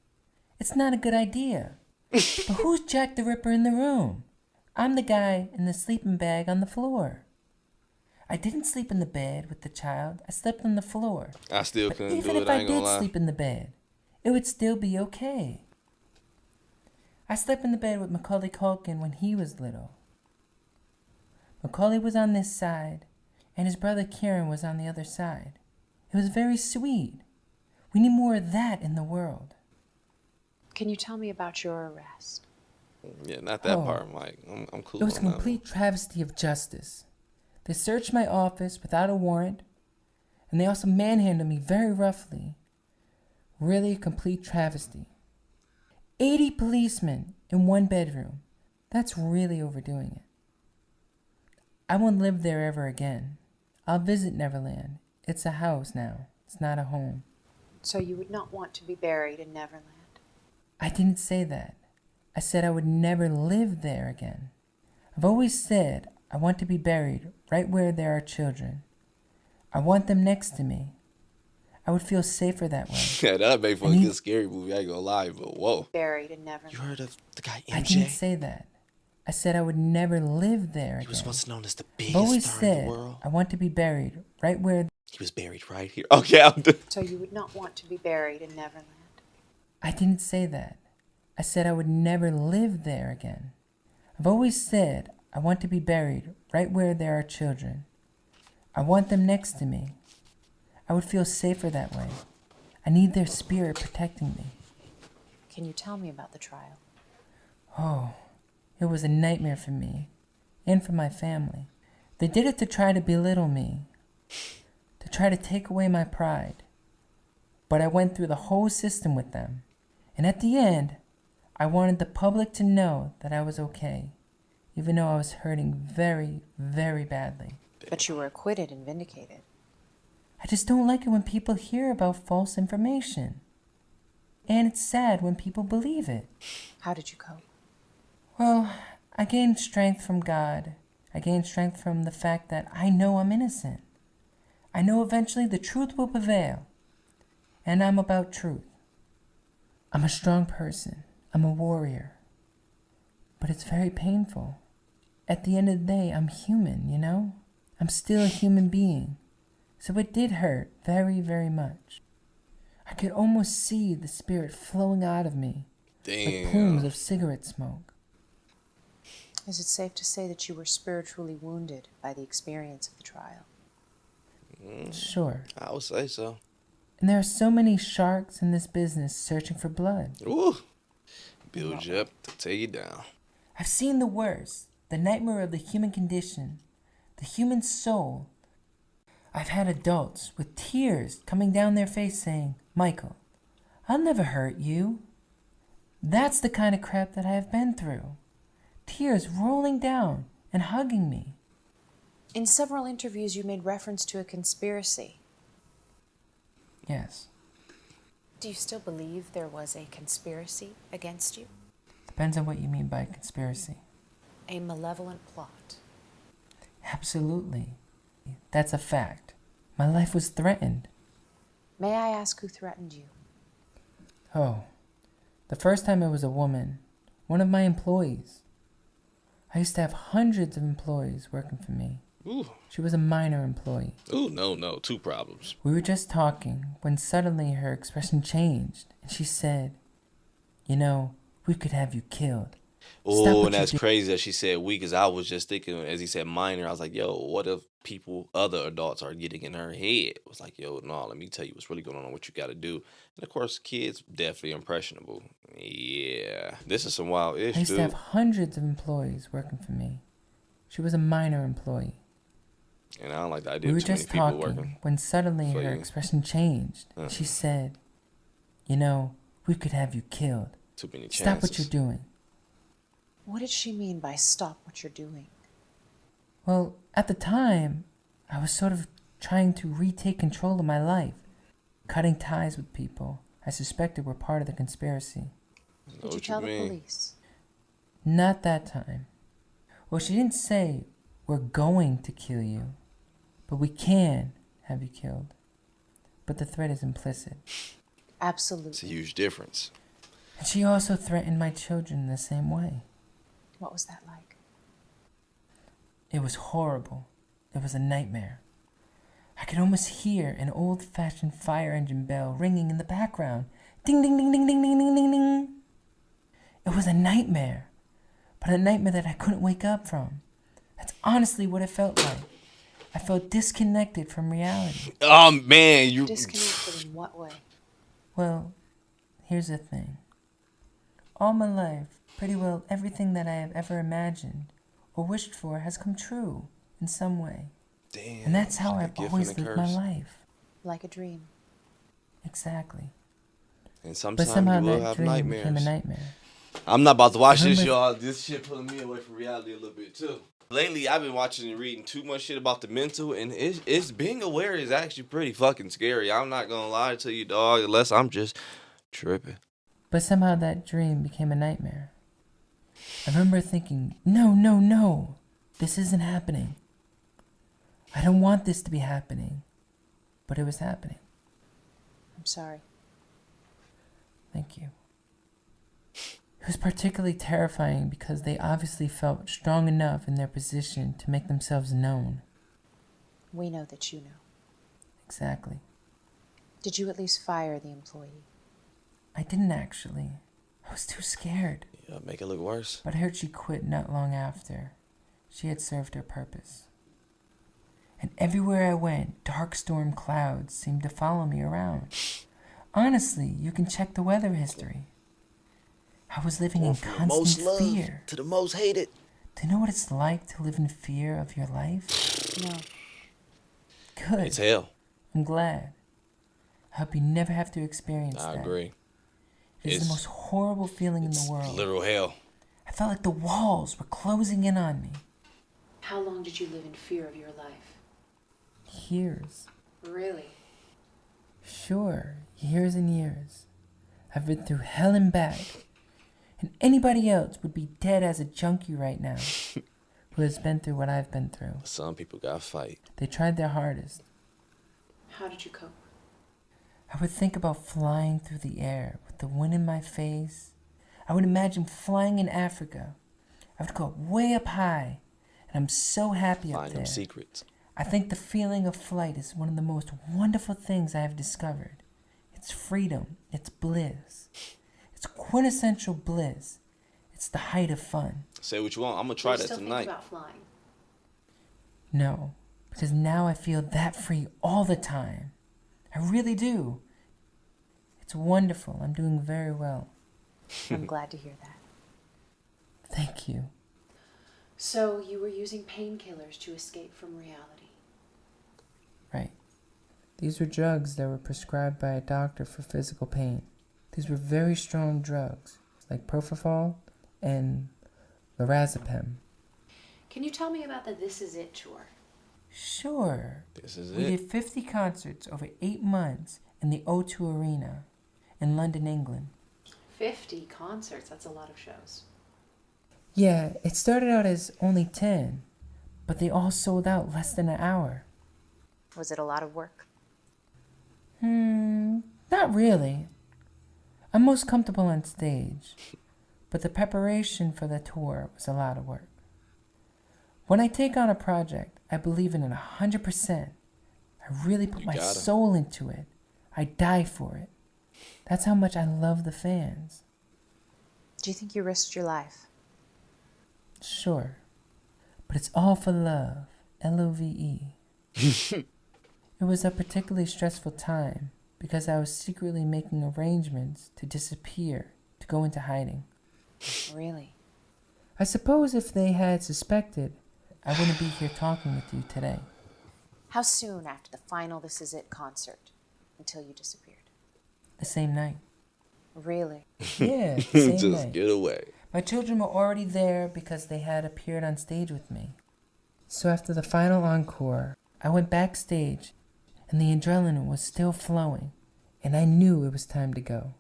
it's not a good idea. But who's Jack the Ripper in the room? I'm the guy in the sleeping bag on the floor. I didn't sleep in the bed with the child. I slept on the floor. I still But couldn't even do if it, I I ain't gonna did lie. sleep in the bed, it would still be okay. I slept in the bed with Macaulay Culkin when he was little. Macaulay was on this side, and his brother Kieran was on the other side. It was very sweet. We need more of that in the world. Can you tell me about your arrest? Yeah, not that Oh. part, Mike. I'm cool It was a on that. complete travesty of justice. They searched my office without a warrant, and they also manhandled me very roughly. Really a complete travesty. 80 policemen in one bedroom. That's really overdoing it. I won't live there ever again. I'll visit Neverland. It's a house now. It's not a home. So you would not want to be buried in Neverland? I didn't say that. I said I would never live there again. I've always said I want to be buried right where there are children. I want them next to me. I would feel safer that way. Yeah, that'd make for a I need- good scary movie. I ain't gonna lie, but whoa. Buried in Neverland? You heard of the guy I MJ? didn't say that. I said I would never live there He was again. once known as the I've always biggest star in said the world. I want to be buried right where He was buried right here. Okay, I'm done. So you would not want to be buried in Neverland? I didn't say that. I said I would never live there again. I've always said I want to be buried right where there are children. I want them next to me. I would feel safer that way. I need their spirit protecting me. Can you tell me about the trial? Oh, it was a nightmare for me and for my family. They did it to try to belittle me, to try to take away my pride. But I went through the whole system with them. And at the end, I wanted the public to know that I was okay, even though I was hurting very, very badly. But you were acquitted and vindicated. I just don't like it when people hear about false information. And it's sad when people believe it. How did you cope? Well, I gained strength from God. I gained strength from the fact that I know I'm innocent. I know eventually the truth will prevail. And I'm about truth. I'm a strong person. I'm a warrior. But it's very painful. At the end of the day, I'm human, you know? I'm still a human being. So it did hurt very, very much. I could almost see the spirit flowing out of me like plumes Damn. of cigarette smoke. Is it safe to say that you were spiritually wounded by the experience of the trial? Sure. I would say so. And there are so many sharks in this business searching for blood. Ooh. Build you up to tear you down. I've seen the worst, the nightmare of the human condition, the human soul. I've had adults with tears coming down their face saying, Michael, I'll never hurt you. That's the kind of crap that I have been through. Tears rolling down and hugging me. In several interviews, you made reference to a conspiracy. Yes. Do you still believe there was a conspiracy against you? Depends on what you mean by conspiracy. A malevolent plot? Absolutely. That's a fact. My life was threatened. May I ask who threatened you? Oh, the first time it was a woman, one of my employees. I used to have hundreds of employees working for me. Ooh. She was a minor employee. Ooh, no. 2 problems. We were just talking when suddenly her expression changed and she said, You know, we could have you killed. Stop Oh, what and you that's did." crazy that she said we, because I was just thinking, as he said minor, I was like, yo, what if other adults are getting in her head? It was like, yo, no, let me tell you what's really going on, what you got to do. And of course, kids definitely impressionable. Yeah, this is some wild I ish, used to dude. have hundreds of employees working for me. She was a minor employee. And I don't like the idea We were of too many just people talking working. when suddenly for her you. expression changed. And she said, You know, we could have you killed. Too many chances. Stop what you're doing. What did she mean by stop what you're doing? Well, at the time, I was sort of trying to retake control of my life, cutting ties with people I suspected were part of the conspiracy. Know Did you what tell the mean. police? Not that time. Well, she didn't say, We're going to kill you, but we can have you killed. But the threat is implicit. It's Absolutely. a huge difference. And she also threatened my children in the same way. What was that like? It was horrible. It was a nightmare. I could almost hear an old-fashioned fire engine bell ringing in the background. Ding, ding, ding, ding, ding, ding, ding, ding, ding. It was a nightmare, but a nightmare that I couldn't wake up from. That's honestly what it felt like. I felt disconnected from reality. Oh, man, you... Disconnected in what way? Well, here's the thing. All my life, pretty well everything that I have ever imagined or wished for has come true in some way. Damn. And that's how it's I've like a gift always and a lived my curse. life. Like a dream. Exactly. And But sometimes somehow you will that have dream nightmares. became a nightmare. I'm not about to watch this, Remember- y'all. This shit pulling me away from reality a little bit, too. Lately, I've been watching and reading too much shit about the mental, and it's being aware is actually pretty fucking scary. I'm not gonna lie to you, dog, unless I'm just tripping. But somehow that dream became a nightmare. I remember thinking, no, this isn't happening. I don't want this to be happening. But it was happening. I'm sorry. Thank you. It was particularly terrifying because they obviously felt strong enough in their position to make themselves known. We know that you know. Exactly. Did you at least fire the employee? I didn't actually. I was too scared. Yeah, make it look worse. But I heard she quit not long after. She had served her purpose. And everywhere I went, dark storm clouds seemed to follow me around. Honestly, you can check the weather history. I was living in From the most constant loved fear. to the most hated. Do you know what it's like to live in fear of your life? No. Good. It's hell. I'm glad. I hope you never have to experience I that. agree. It is It's- the most horrible feeling in It's the world. literal hell. I felt like the walls were closing in on me. How long did you live in fear of your life? Years. Really? Sure, years and years. I've been through hell and back. And anybody else would be dead as a junkie right now who has been through what I've been through. Some people gotta fight. They tried their hardest. How did you cope? I would think about flying through the air with the wind in my face. I would imagine flying in Africa. I would go up way up high, and I'm so happy up Find there. them secrets. I think the feeling of flight is one of the most wonderful things I have discovered. It's freedom. It's bliss. It's quintessential bliss. It's the height of fun. Say what you want. I'm gonna try Do you that still tonight. think about flying? No, because now I feel that free all the time. I really do. It's wonderful. I'm doing very well. I'm glad to hear that. Thank you. So you were using painkillers to escape from reality. Right. These were drugs that were prescribed by a doctor for physical pain. These were very strong drugs, like propofol and lorazepam. Can you tell me about the This Is It tour? Sure. This is We it. did 50 concerts over 8 months in the O2 Arena in London, England. 50 concerts, that's a lot of shows. Yeah, it started out as only 10, but they all sold out less than an hour. Was it a lot of work? Not really. I'm most comfortable on stage, but the preparation for the tour was a lot of work. When I take on a project, I believe in it 100%. I really put my gotta. soul into it. I die for it. That's how much I love the fans. Do you think you risked your life? Sure. But it's all for love. Love. It was a particularly stressful time because I was secretly making arrangements to disappear, to go into hiding. Really? I suppose if they had suspected, I wouldn't be here talking with you today. How soon after the final This Is It concert until you disappeared? The same night. Really? Yeah, the same Just night. get away. My children were already there because they had appeared on stage with me. So after the final encore, I went backstage and the adrenaline was still flowing, and I knew it was time to go.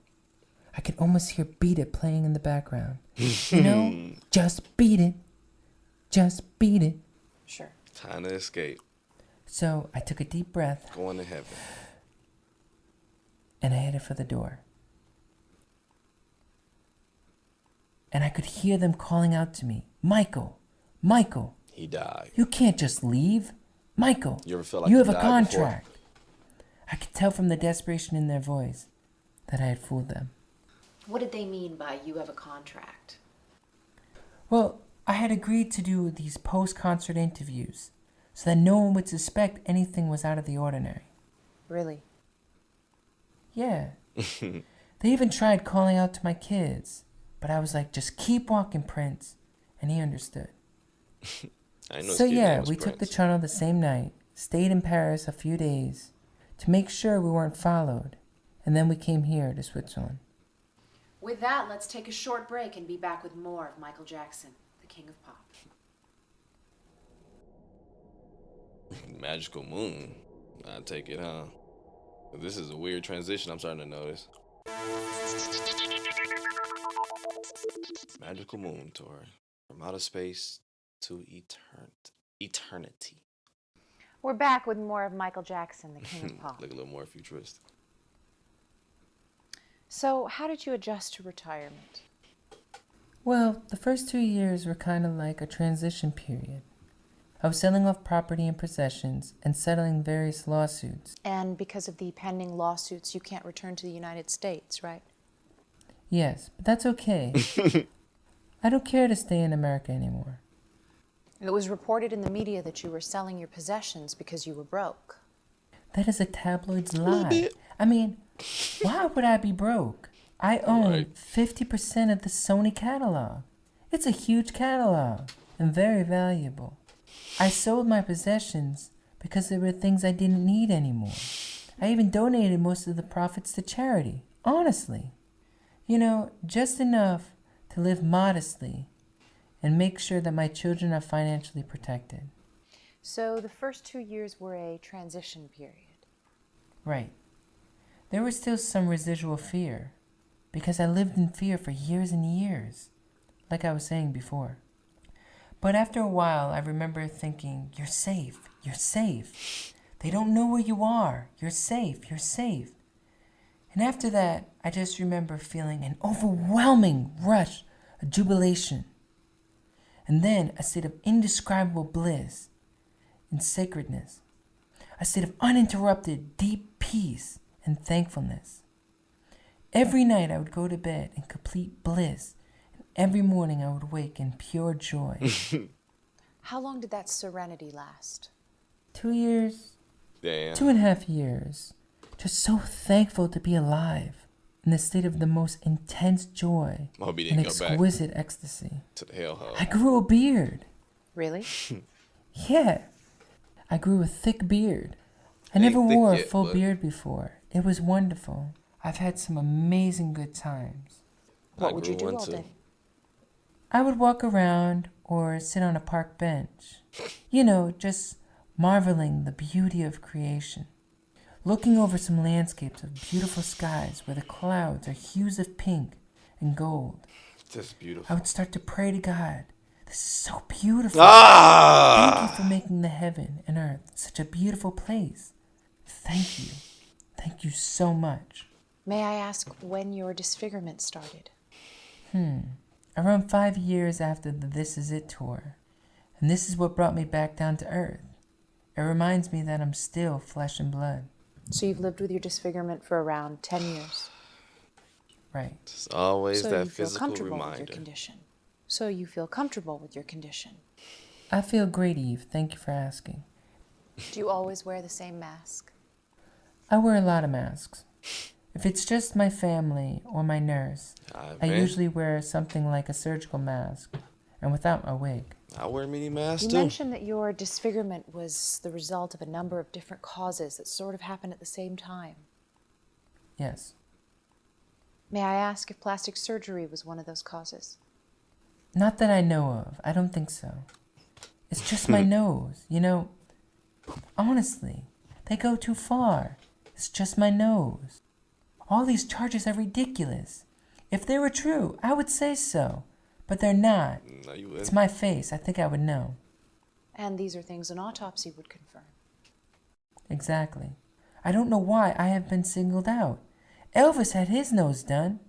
I could almost hear Beat It playing in the background. You know, just beat it. Just beat it. Sure. Time to escape. So I took a deep breath Going to heaven. and I headed for the door. And I could hear them calling out to me, Michael, Michael, He died. you can't just leave. Michael, You ever felt like you you have a died contract. I could tell from the desperation in their voice that I had fooled them. What did they mean by you have a contract? Well, I had agreed to do these post-concert interviews so that no one would suspect anything was out of the ordinary. Really? Yeah. They even tried calling out to my kids, but I was like, just keep walking, Prince. And he understood. I know So his kid's yeah, name was we took the Prince. tunnel the same night, stayed in Paris a few days to make sure we weren't followed, and then we came here to Switzerland. With that, let's take a short break and be back with more of Michael Jackson, the King of Pop. Magical Moon. I take it, huh? This is a weird transition I'm starting to notice. Magical Moon Tour. From outer space to eternity. We're back with more of Michael Jackson, the King of Pop. Look a little more futuristic. So, how did you adjust to retirement? Well, the first 2 years were kind of like a transition period. I was selling off property and possessions and settling various lawsuits. And because of the pending lawsuits, you can't return to the United States, right? Yes, but that's okay. I don't care to stay in America anymore. It was reported in the media that you were selling your possessions because you were broke. That is a tabloid's lie. I mean, why would I be broke? I own Right. 50% of the Sony catalog. It's a huge catalog and very valuable. I sold my possessions because there were things I didn't need anymore. I even donated most of the profits to charity, honestly. You know, just enough to live modestly and make sure that my children are financially protected. So, the first 2 years were a transition period. Right. There was still some residual fear, because I lived in fear for years and years, like I was saying before. But after a while, I remember thinking, you're safe, you're safe. They don't know where you are. You're safe, you're safe. And after that, I just remember feeling an overwhelming rush of jubilation. And then a state of indescribable bliss and sacredness. A state of uninterrupted, deep peace and thankfulness. Every night I would go to bed in complete bliss, and Every morning I would wake in pure joy. How long did that serenity last? 2 years, Damn. 2.5 years. Just so thankful to be alive, in the state of the most intense joy I hope he and didn't go back exquisite ecstasy. to the hellhole. I grew a beard. Really? Yeah, I grew a thick beard. I Ain't never thick wore a yet, full but- beard before. It was wonderful. I've had some amazing good times. What would you grew do one all too. day? I would walk around or sit on a park bench. You know, just marveling the beauty of creation. Looking over some landscapes of beautiful skies where the clouds are hues of pink and gold. Just I beautiful. would start to pray to God. This is so beautiful. Thank you Ah! for making the heaven and earth such a beautiful place. Thank you. Thank you so much. May I ask when your disfigurement started? Around 5 years after the This Is It tour. And this is what brought me back down to earth. It reminds me that I'm still flesh and blood. So you've lived with your disfigurement for around 10 years. Right. It's always So that you feel physical comfortable with your reminder. condition. So you feel comfortable with your condition. I feel great, Eve. Thank you for asking. Do you always wear the same mask? I wear a lot of masks. If it's just my family or my nurse, I man. usually wear something like a surgical mask and without my wig. I wear mini masks You too. mentioned that your disfigurement was the result of a number of different causes that sort of happened at the same time. Yes. May I ask if plastic surgery was one of those causes? Not that I know of. I don't think so. It's just my nose. You know, honestly, they go too far. It's just my nose. All these charges are ridiculous. If they were true, I would say so. But they're not. No, you It's wouldn't. my face. I think I would know. And these are things an autopsy would confirm. Exactly. I don't know why I have been singled out. Elvis had his nose done.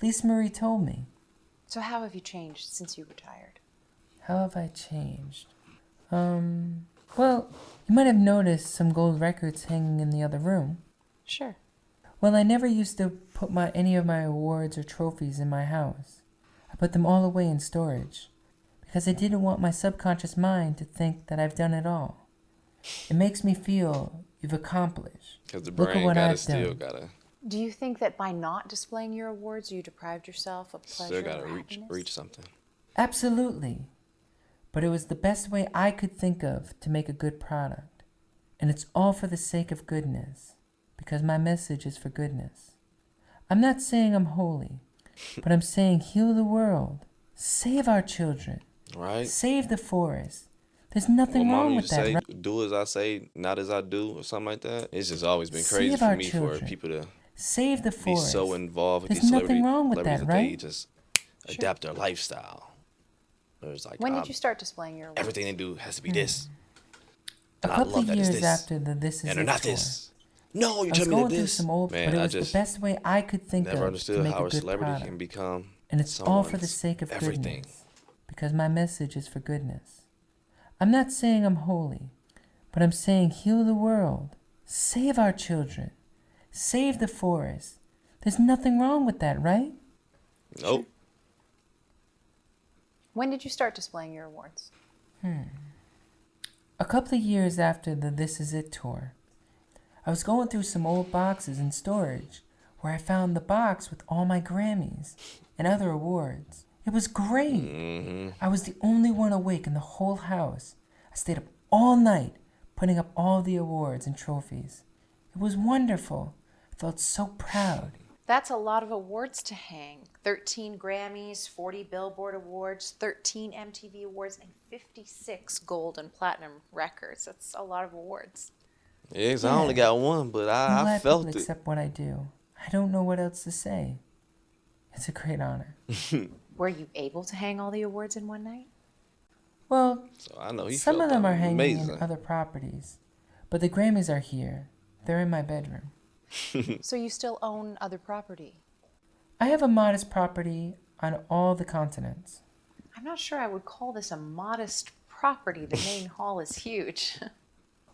Lisa Marie told me. So how have you changed since you retired? How have I changed? Well, you might have noticed some gold records hanging in the other room. Sure. Well, I never used to put any of my awards or trophies in my house. I put them all away in storage because I didn't want my subconscious mind to think that I've done it all. It makes me feel you've accomplished. Because the Look at brain what gotta I've still done. gotta Do you think that by not displaying your awards, you deprived yourself of pleasure still gotta or reach happiness? something. Absolutely. But it was the best way I could think of to make a good product. And it's all for the sake of goodness, because my message is for goodness. I'm not saying I'm holy, but I'm saying heal the world, save our children, Right? save the forest. There's nothing Well, wrong Mama with used to that, say, right? do as I say, not as I do, or something like that. It's just always been Save crazy for our me children. for people to Save the be forest. so involved with There's these nothing wrong with celebrities that, they right? just adapt their lifestyle. There's like, When did you start displaying your awards? everything they do has to be this. A And I couple love of that it's years this. after the This Is And It they're not tour, this. No, you I was tell me going that through this. some old, Man, but it I was the just best way I could think never of to understood make how a a good celebrity product. can become And it's all for the someone's sake of everything. goodness, because my message is for goodness. I'm not saying I'm holy, but I'm saying heal the world, save our children, save the forest. There's nothing wrong with that, right? Nope. When did you start displaying your awards? A couple of years after the This Is It tour, I was going through some old boxes in storage where I found the box with all my Grammys and other awards. It was great. I was the only one awake in the whole house. I stayed up all night putting up all the awards and trophies. It was wonderful. I felt so proud. That's a lot of awards to hang. 13 Grammys, 40 Billboard Awards, 13 MTV Awards, and 56 gold and platinum records. That's a lot of awards. Yes, I only got one, but I'm I glad felt people it. accept what I do. I don't know what else to say. It's a great honor. Were you able to hang all the awards in one night? Well, So I know he some felt of them that are was hanging amazing. in other properties, but the Grammys are here. They're in my bedroom. So you still own other property? I have a modest property on all the continents. I'm not sure I would call this a modest property. The main hall is huge.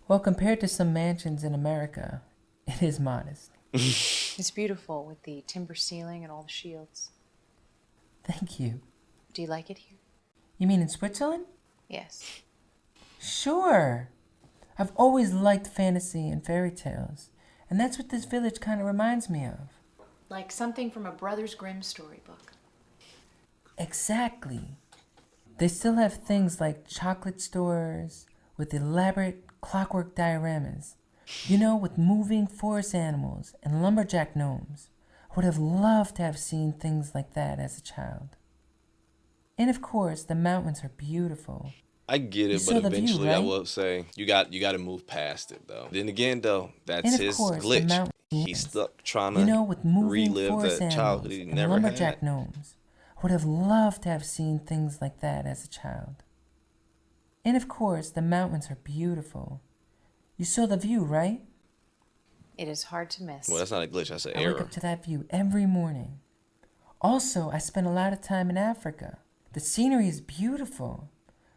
Well, compared to some mansions in America, it is modest. It's beautiful with the timber ceiling and all the shields. Thank you. Do you like it here? You mean in Switzerland? Yes. Sure. I've always liked fantasy and fairy tales, and that's what this village kind of reminds me of. Like something from a Brothers Grimm storybook. Exactly. They still have things like chocolate stores with elaborate clockwork dioramas, with moving forest animals and lumberjack gnomes. I would have loved to have seen things like that as a child. And of course, the mountains are beautiful. I get You it, saw but the view, eventually I right? will say you got to move past it though. Then again though, that's And of his course, the glitch. mountains. He's stuck trying to With moving relive forest that childhood animals he and never lumberjack had. gnomes. I would have loved to have seen things like that as a child. And of course, the mountains are beautiful. You saw the view, right? It is hard to miss. Well, that's not a glitch. That's an I wake error. up to that view every morning. Also, I spend a lot of time in Africa. The scenery is beautiful,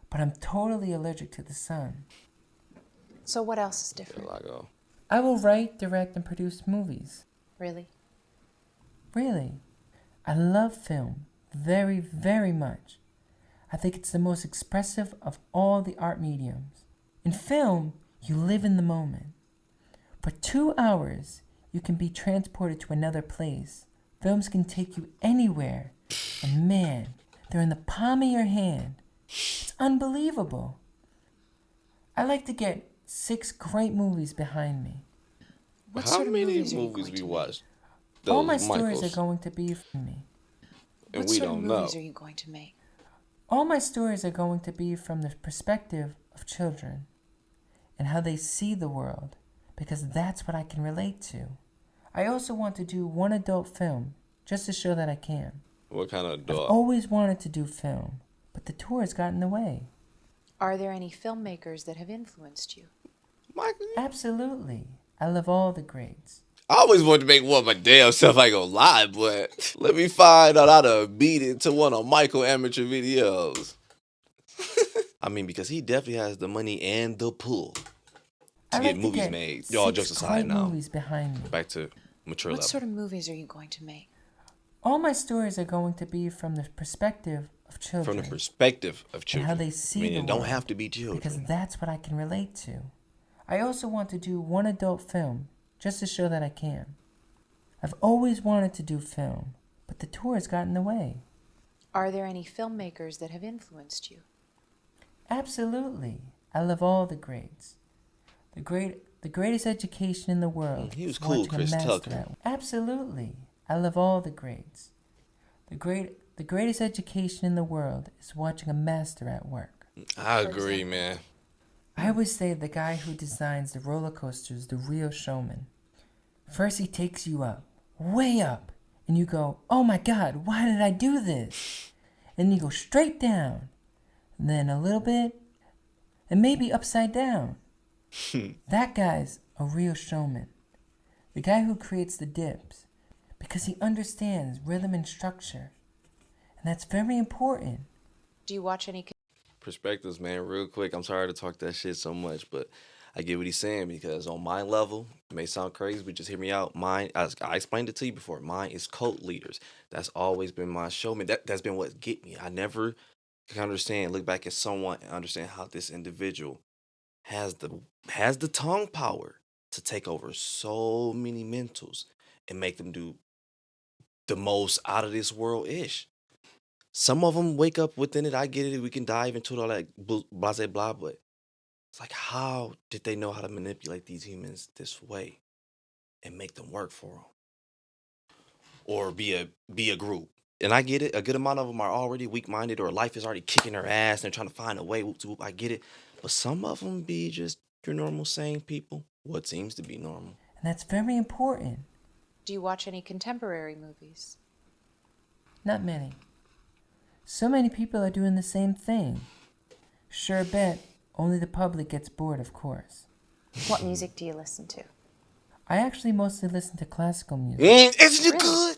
but I'm totally allergic to the sun. So what else is There different? I go. I will write, direct, and produce movies. Really? Really. I love film very, very much. I think it's the most expressive of all the art mediums. In film, you live in the moment. For 2 hours, you can be transported to another place. Films can take you anywhere. And man, they're in the palm of your hand. It's unbelievable. I like to get 6 great movies behind me. What How sort of many movies are you movies going we to watched? All Those my stories Michaels, are going to be from me. and What we sort don't of know. movies are you going to make? All my stories are going to be from the perspective of children and how they see the world, because that's what I can relate to. I also want to do one adult film, just to show that I can. What kind of I've dog? always wanted to do film, but the tours got in the way. Are there any filmmakers that have influenced you? Michael? Absolutely. I love all the greats. I always wanted to make one of my damn self. I ain't gonna lie, but let me find out how to beat it to one of Michael amateur videos. I mean, because he definitely has the money and the pull to I get like movies to get made. 6 Y'all jokes aside great now. movies behind me. Back to mature What level. sort of movies are you going to make? All my stories are going to be from the perspective of From children. the perspective of and children. how they see I mean, the it don't world, have to be children. because that's what I can relate to. I also want to do one adult film, just to show that I can. I've always wanted to do film, but the tours got in the way. Are there any filmmakers that have influenced you? Absolutely. I love all the greats. The greatest education in the world. He was is cool, watching a Chris master Tucker. at- Absolutely. I love all the greats. The greatest education in the world is watching a master at work. I For agree, example. man. I always say the guy who designs the roller coaster is the real showman. First he takes you up, way up, and you go, oh my God, why did I do this? And you go straight down, and then a little bit, and maybe upside down. That guy's a real showman. The guy who creates the dips, because he understands rhythm and structure. And that's very important. Do you watch any Perspectives, man, real quick. I'm sorry to talk that shit so much, but I get what he's saying because on my level, it may sound crazy, but just hear me out. Mine, as I explained it to you before, mine is cult leaders. That's always been my showman. That's been what get me. I never can understand, look back at someone and understand how this individual has the tongue power to take over so many mentals and make them do the most out of this world ish. Some of them wake up within it. I get it. We can dive into all that blah, blah, blah. But it's like, how did they know how to manipulate these humans this way and make them work for them, or be a group? And I get it. A good amount of them are already weak minded, or life is already kicking their ass. And they're trying to find a way. Whoop, to whoop. I get it. But some of them be just your normal sane people. What seems to be normal. And that's very important. Do you watch any contemporary movies? Not many. So many people are doing the same thing. Sure bet, only the public gets bored, of course. What music do you listen to? I actually mostly listen to classical music. Isn't it Really? good?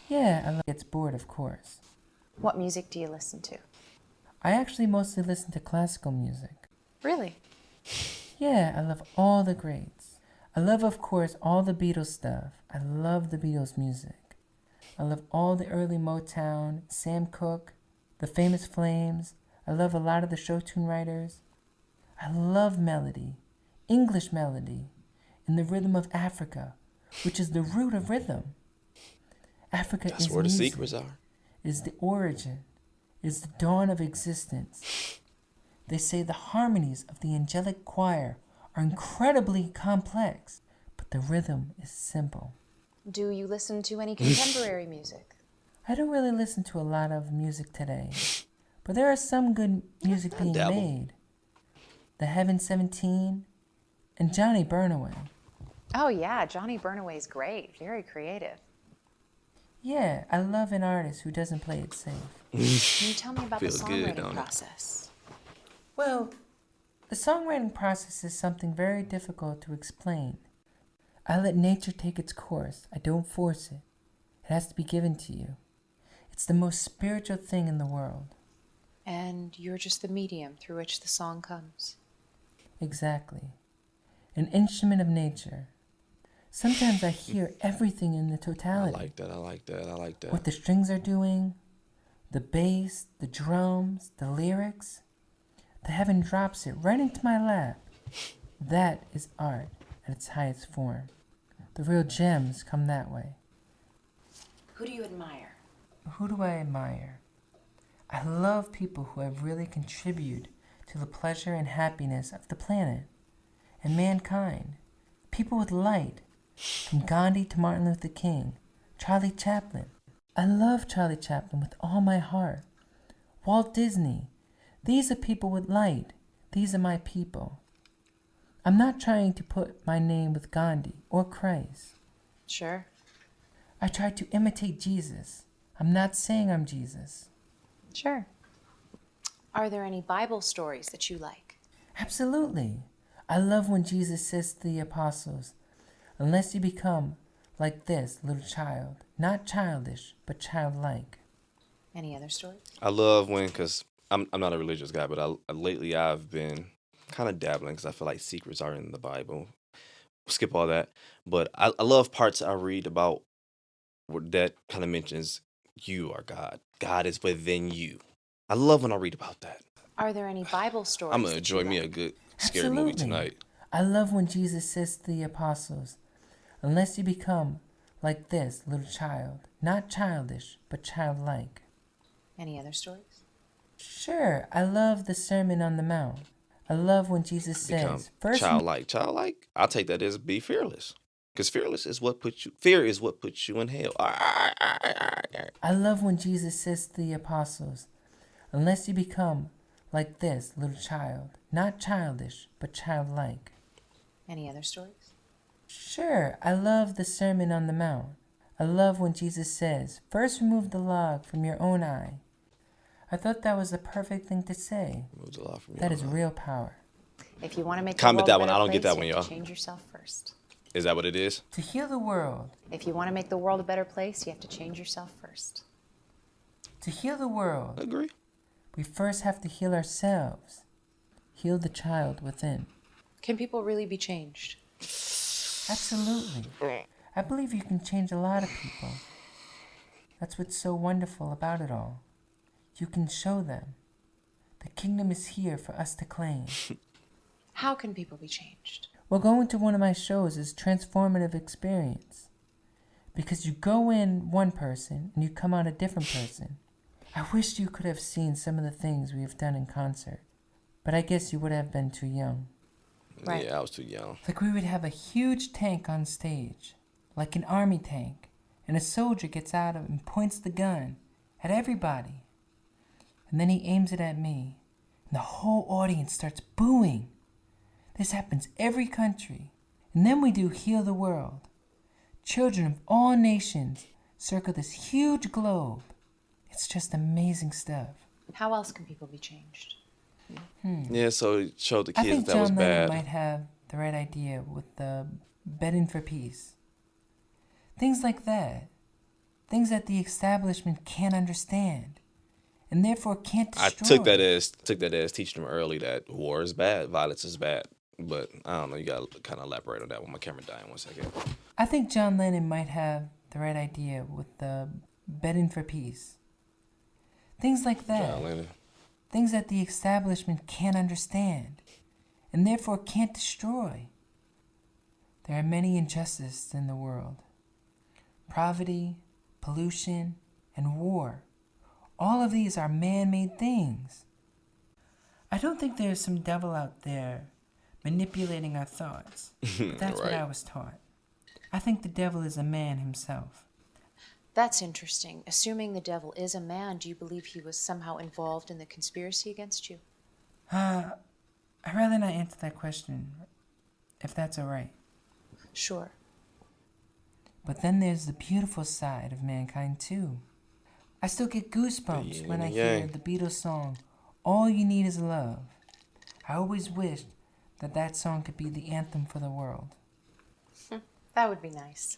Yeah, I gets bored, of course. What music do you listen to? I actually mostly listen to classical music. Really? Yeah, I love all the greats. I love, of course, all the Beatles stuff. I love the Beatles music. I love all the early Motown, Sam Cooke, the famous Flames. I love a lot of the show tune writers. I love melody, English melody, in the rhythm of Africa, which is the root of rhythm. Africa That's is where the music, secrets are. is the origin, is the dawn of existence. They say the harmonies of the angelic choir are incredibly complex, but the rhythm is simple. Do you listen to any contemporary music? I don't really listen to a lot of music today, but there is some good music being dabble. made. The Heaven 17 and Johnny Burnaway. Oh yeah, Johnny Burnaway's great. Very creative. Yeah, I love an artist who doesn't play it safe. Can you tell me about the Feels good, songwriting don't it? process? Well, the songwriting process is something very difficult to explain. I let nature take its course. I don't force it. It has to be given to you. It's the most spiritual thing in the world. And you're just the medium through which the song comes. Exactly. An instrument of nature. Sometimes I hear everything in the I totality. like that. I like that. I like that. What the strings are doing, the bass, the drums, the lyrics. The heaven drops it right into my lap. That is art at its highest form. The real gems come that way. Who do you admire? Who do I admire? I love people who have really contributed to the pleasure and happiness of the planet and mankind. People with light, from Gandhi to Martin Luther King, Charlie Chaplin. I love Charlie Chaplin with all my heart. Walt Disney. These are people with light. These are my people. I'm not trying to put my name with Gandhi or Christ. Sure. I try to imitate Jesus. I'm not saying I'm Jesus. Sure. Are there any Bible stories that you like? Absolutely. I love when Jesus says to the apostles, unless you become like this little child, not childish, but childlike. Any other stories? I love when, because I'm not a religious guy, but lately I've been kind of dabbling because I feel like secrets are in the Bible. Skip all that. But I love parts I read about that kind of mentions you are God. God is within you. I love when I read about that. Are there any Bible stories? I'm going to that you enjoy me a like? good scary movie Absolutely. tonight. I love when Jesus says to the apostles, unless you become like this little child, not childish, but childlike. Any other stories? Sure, I love the Sermon on the Mount. I love when Jesus Become says, first childlike. Childlike, I'll take that as be fearless. Because fear is what puts you in hell. I love when Jesus says to the apostles, unless you become like this little child, not childish, but childlike. Any other stories? Sure, I love the Sermon on the Mount. I love when Jesus says, first remove the log from your own eye. I thought that was the perfect thing to say. Moves a lot from That your is mind. real power. If you want to make Comment the that world one. a I better don't get place, that one, you have y'all. to change yourself first. Is that what it is? To heal the world, If you want to make the world a better place, you have to change yourself first. to heal the I world, agree. we first have to heal ourselves. Heal the child within. Can people really be changed? Absolutely. I believe you can change a lot of people. That's what's so wonderful about it all. You can show them. The kingdom is here for us to claim. How can people be changed? Well, going to one of my shows is transformative experience. Because you go in one person and you come out a different person. I wish you could have seen some of the things we have done in concert. But I guess you would have been too young. Right. Yeah, I was too young. Like we would have a huge tank on stage, like an army tank, and a soldier gets out and points the gun at everybody. And then he aims it at me, and the whole audience starts booing. This happens every country. And then we do Heal the World. Children of all nations circle this huge globe. It's just amazing stuff. How else can people be changed? Yeah, so it showed the I kids think that was John Lennon bad. might have the right idea with the bedding for peace. Things like that. Things that the establishment can't understand. And therefore can't I destroy. took that as teaching them early that war is bad, violence is bad. But I don't know, you gotta kind of elaborate on that with my camera dying 1 second. I think John Lennon might have the right idea with the bedding for peace. Things like that. John Lennon. Things that the establishment can't understand and therefore can't destroy. There are many injustices in the world. Poverty, pollution, and war. All of these are man-made things. I don't think there's some devil out there manipulating our thoughts, but that's what Right. I was taught. I think the devil is a man himself. That's interesting. Assuming the devil is a man, do you believe he was somehow involved in the conspiracy against you? I'd rather not answer that question, if that's all right. Sure. But then there's the beautiful side of mankind, too. I still get goosebumps yin when I and hear yang. the Beatles song, All You Need Is Love. I always wished that that song could be the anthem for the world. That would be nice.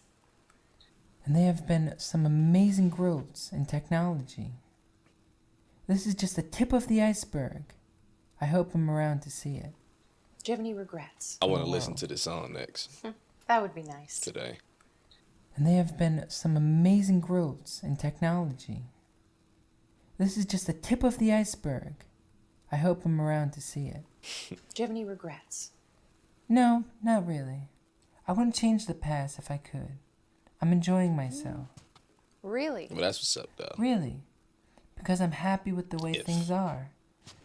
And there have been some amazing growths in technology. This is just the tip of the iceberg. I hope I'm around to see it. Do you have any regrets? I want to Oh, listen wow. to this song next That would be nice. today. And there have been some amazing growths in technology. This is just the tip of the iceberg. I hope I'm around to see it. Do you have any regrets? No, not really. I wouldn't change the past if I could. I'm enjoying myself. Really? Well, that's what's up, though. Really. Because I'm happy with the way Yes. things are.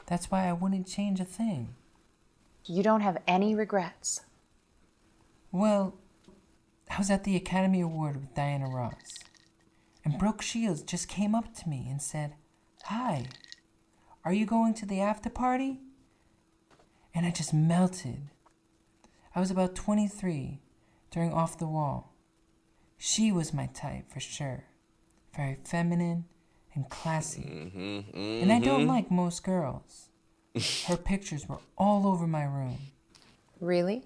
That's why I wouldn't change a thing. You don't have any regrets? Well, I was at the Academy Award with Diana Ross. And Brooke Shields just came up to me and said, "Hi, are you going to the after party?" And I just melted. I was about 23 during Off the Wall. She was my type for sure. Very feminine and classy. And I don't like most girls. Her pictures were all over my room. Really?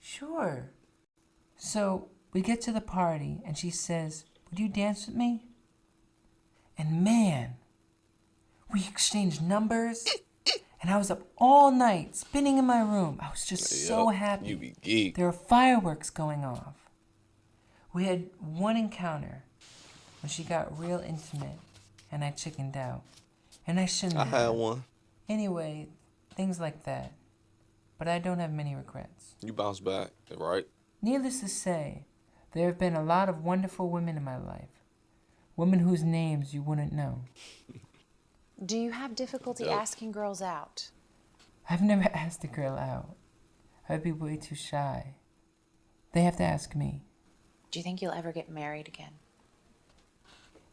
Sure. So we get to the party and she says, "Would you dance with me?" And man, we exchanged numbers and I was up all night spinning in my room. I was just so Yup, happy. You be geek. There were fireworks going off. We had one encounter when she got real intimate and I chickened out. And I shouldn't I have. had one. Anyway, things like that. But I don't have many regrets. You bounce back, right? Needless to say, there have been a lot of wonderful women in my life. Women whose names you wouldn't know. Do you have difficulty Yep. asking girls out? I've never asked a girl out. I'd be way too shy. They have to ask me. Do you think you'll ever get married again?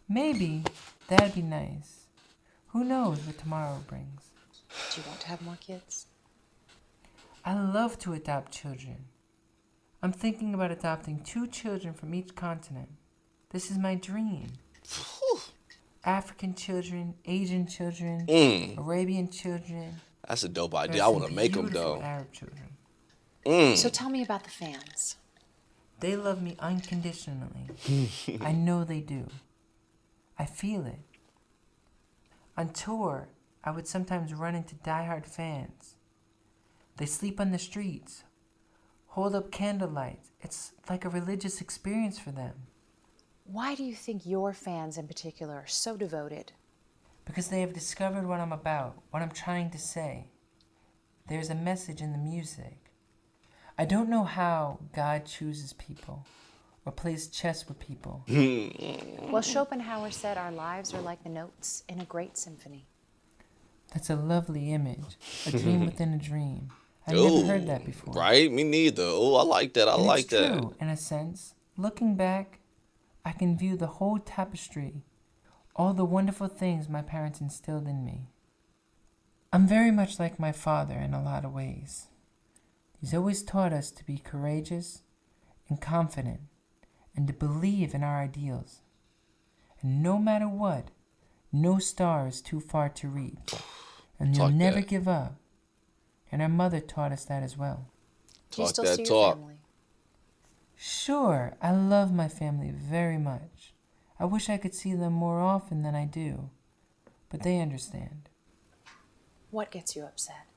Maybe. That'd be nice. Who knows what tomorrow brings? Do you want to have more kids? I love to adopt children. I'm thinking about adopting 2 children from each continent. This is my dream. African children, Asian children, Arabian children. That's a dope There's idea. I some want to make them, beautiful though. Arab children. So tell me about the fans. They love me unconditionally. I know they do. I feel it. On tour, I would sometimes run into diehard fans. They sleep on the streets, hold up candlelight. It's like a religious experience for them Why do you think your fans in particular are so devoted? because they have discovered what I'm about, what I'm trying to say. There's a message in the music. I don't know how God chooses people or plays chess with people. Well, Schopenhauer said our lives are like the notes in a great symphony. That's a lovely image. A dream within a dream. I've Ooh, never heard that before. Right? Me neither. Oh, I like that. I And like it's that. true, in a sense. Looking back, I can view the whole tapestry, all the wonderful things my parents instilled in me. I'm very much like my father in a lot of ways. He's always taught us to be courageous and confident and to believe in our ideals. And no matter what, no star is too far to reach. And you'll Talk never that. give up. And our mother taught us that as well. Do you Talk still that see your talk. family? Sure, I love my family very much. I wish I could see them more often than I do, but they understand. What gets you upset?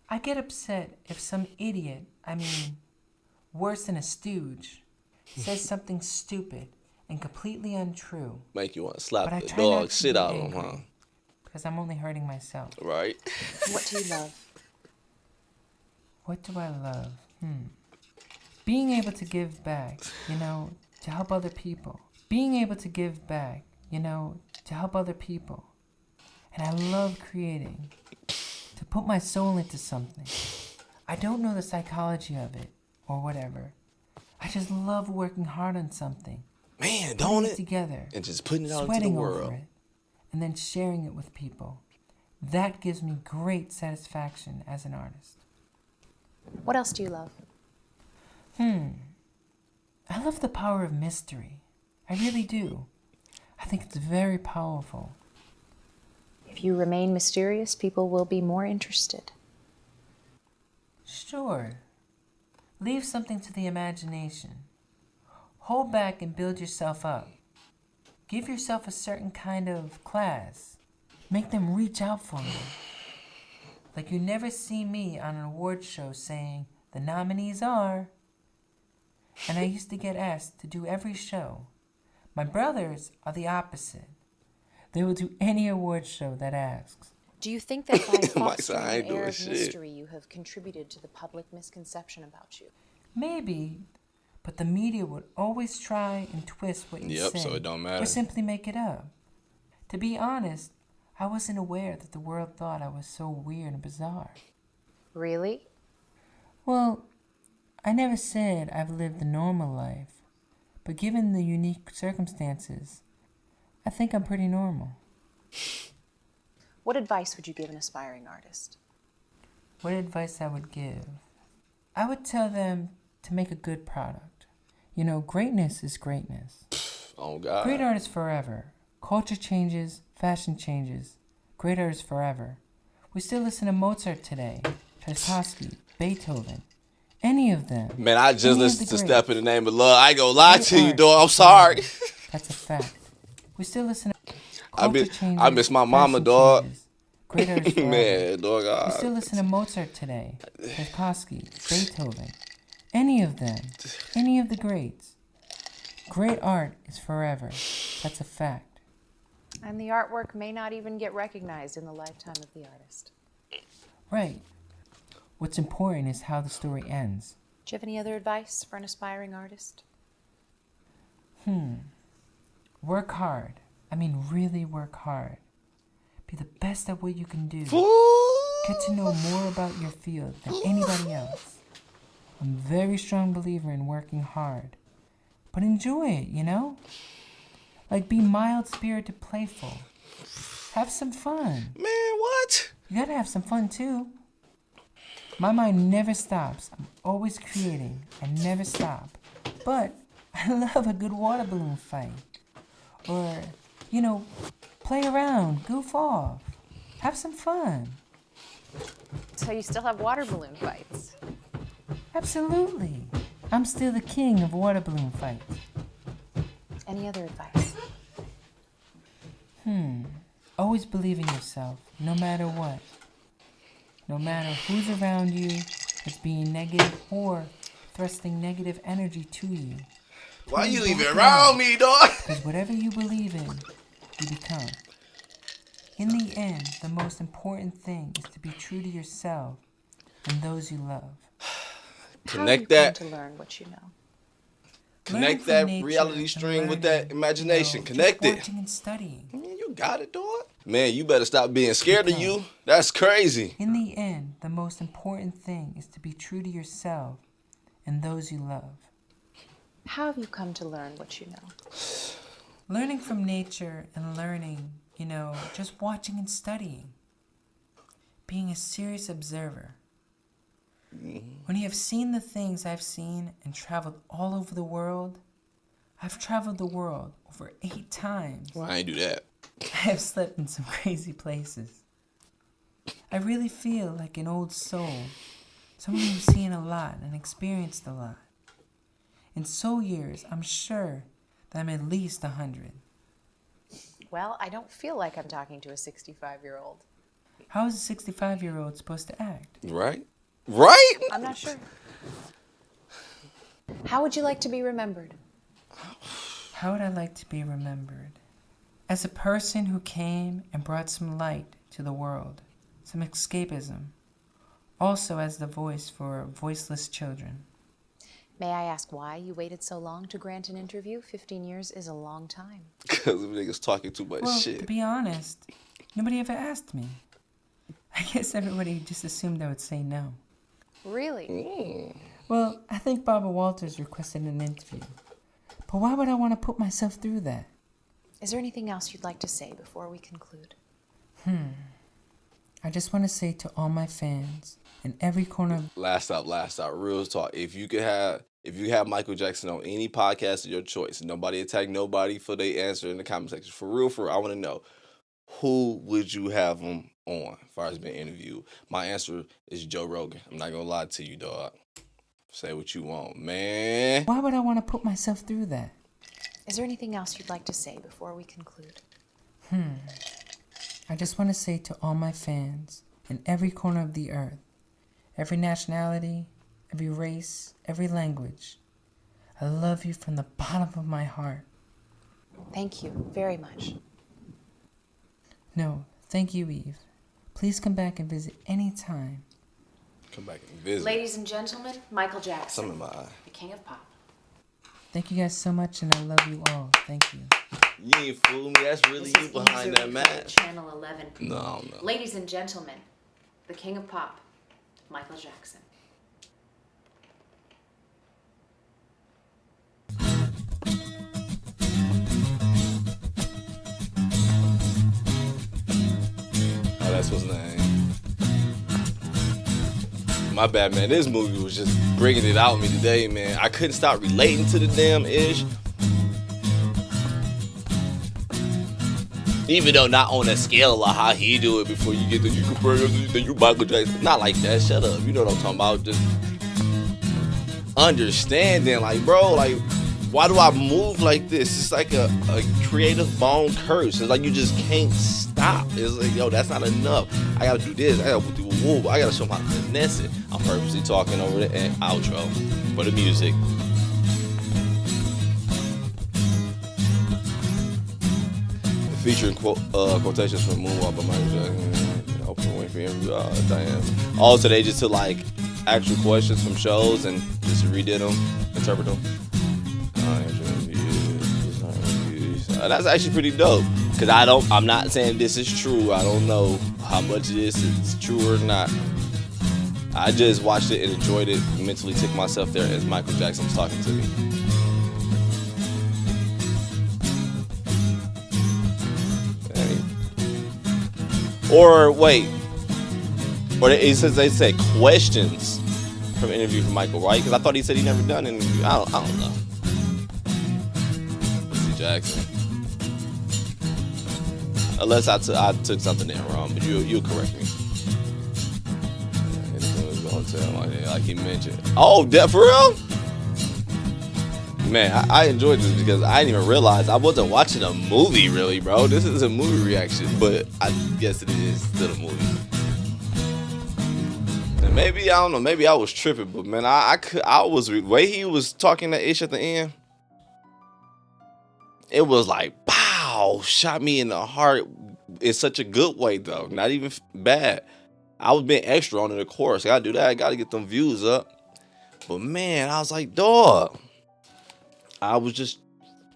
I get upset if some idiot, worse than a stooge, says something stupid and completely untrue. Make you want to slap But I the try not dog to shit be out of him, angry, huh? because I'm only hurting myself. Right? What do you love? What do I love? Being able to give back, to help other people. Being able to give back, to help other people. And I love creating, to put my soul into something. I don't know the psychology of it, or whatever. I just love working hard on something. Man, Putting don't it it? together. And just putting it out into the Sweating world. over it. And then sharing it with people. That gives me great satisfaction as an artist. What else do you love? I love the power of mystery. I really do. I think it's very powerful. If you remain mysterious, people will be more interested. Sure. Leave something to the imagination. Hold back and build yourself up. Give yourself a certain kind of class. Make them reach out for you. Like you never see me on an award show saying, the nominees are. And I used to get asked to do every show. My brothers are the opposite. They will do any award show that asks. Do you think that by Mike said, fostering "I ain't an air doing of shit." mystery, you have contributed to the public misconception about you? Maybe, but the media would always try and twist what you Yep, say. so it don't matter. Or simply make it up. To be honest, I wasn't aware that the world thought I was so weird and bizarre. Really? Well, I never said I've lived a normal life, but given the unique circumstances, I think I'm pretty normal. What advice would you give an aspiring artist? What advice I would give? I would tell them to make a good product. Greatness is greatness. Oh, God. Great art is forever. Culture changes, fashion changes. Great art is forever. We still listen to Mozart today, Tchaikovsky, Beethoven, any of them. Man, I just Any of listened the to greats. Step in the Name of Love. I ain't gonna lie Great to you, art dog. I'm is sorry. forever. That's a fact. We still listen to I miss- culture changes, I miss my mama, fashion dog. changes. Great art is forever. Man, dog. We still listen to Mozart today, Tchaikovsky, Beethoven, any of them, any of the greats. Great art is forever. That's a fact. And the artwork may not even get recognized in the lifetime of the artist. Right. What's important is how the story ends. Do you have any other advice for an aspiring artist? Work hard. I mean, really work hard. Be the best at what you can do. Get to know more about your field than anybody else. I'm a very strong believer in working hard. But enjoy it, Like be mild-spirited, playful. Have some fun. Man, what? You gotta have some fun too. My mind never stops. I'm always creating. I never stop. But I love a good water balloon fight. Or, play around, goof off. Have some fun. So you still have water balloon fights. Absolutely. I'm still the king of water balloon fights. Any other advice? Always believe in yourself, no matter what. No matter who's around you that's being negative or thrusting negative energy to you. Why you Please even don't around me, dog? Because whatever you believe in, you become. In the end, the most important thing is to be true to yourself and those you love. Connect How have you that. come to learn what you know? Learning Connect from that nature reality and string with learning, that imagination. just Connect it. watching and studying. Man, you got it, dog. Man, you better stop being scared of you. That's crazy. In the end, the most important thing is to be true to yourself and those you love. How have you come to learn what you know? Learning from nature and learning, just watching and studying. Being a serious observer. When you have seen the things I've seen and traveled all over the world, I've traveled the world over 8 times. Well, I ain't do that. I have slept in some crazy places. I really feel like an old soul, someone who's seen a lot and experienced a lot. In soul years, I'm sure that I'm at least 100. Well, I don't feel like I'm talking to a 65-year-old. How is a 65-year-old supposed to act? Right? Right? I'm not sure. How would you like to be remembered? How would I like to be remembered? As a person who came and brought some light to the world, some escapism. Also as the voice for voiceless children. May I ask why you waited so long to grant an interview? 15 years is a long time. Because niggas talking too much Well, shit. to be honest, nobody ever asked me. I guess everybody just assumed I would say no. Really? Well, I think Barbara Walters requested an interview. But why would I want to put myself through that? Is there anything else you'd like to say before we conclude? I just want to say to all my fans in every corner of Last stop, real talk. If you have Michael Jackson on any podcast of your choice, nobody attack nobody for their answer in the comment section. For real, I want to know, who would you have him on as far as being interviewed? My answer is Joe Rogan. I'm not gonna lie to you, dog. Say what you want, man. Why would I want to put myself through that? Is there anything else you'd like to say before we conclude? I just want to say to all my fans in every corner of the earth, every nationality, every race, every language, I love you from the bottom of my heart. Thank you very much. No, thank you, Eve. Please come back and visit anytime. Come back and visit. Ladies and gentlemen, Michael Jackson, Some in my eye. the king of pop. Thank you guys so much, and I love you all. Thank you. You ain't fool me. That's really This you is behind Eve's that Original, mask. Channel 11. No. Ladies and gentlemen, the king of pop, Michael Jackson. Oh, that's what's name. My bad, man. This movie was just bringing it out of me today, man. I couldn't stop relating to the damn ish. Even though not on a scale of how he do it before you get to you compare to you Michael Jackson. Not like that. Shut up. You know what I'm talking about. Just understanding, like, bro, like, why do I move like this? It's like a creative bone curse. It's like you just can't stop. It's like, yo, that's not enough. I gotta do this. I gotta do a move. I gotta show my finesse it. I'm purposely talking over the outro for the music. Featuring quotations from Moonwalk by Michael Jackson, Oprah Winfrey, Diane. Also, they just took like actual questions from shows and just redid them, interpret them. That's actually pretty dope. Cause I'm not saying this is true. I don't know how much of this is true or not. I just watched it and enjoyed it. Mentally took myself there as Michael Jackson was talking to me. Or wait, or it says they say questions from interview from Michael, right? Because I thought he said he never done an interview. I don't know. Missy Jackson. Unless I took something in wrong, but you'll correct me. Like he mentioned. Oh, that for real? Man, I enjoyed this because I didn't even realize I wasn't watching a movie really, bro. This is a movie reaction, but I guess it is still a movie. And maybe, I don't know, maybe I was tripping, but man, I was, the way he was talking that ish at the end, it was like, pow, shot me in the heart in such a good way though, not even bad. I was being extra on it, of course. I gotta do that, I gotta get them views up. But man, I was like, dog. I was just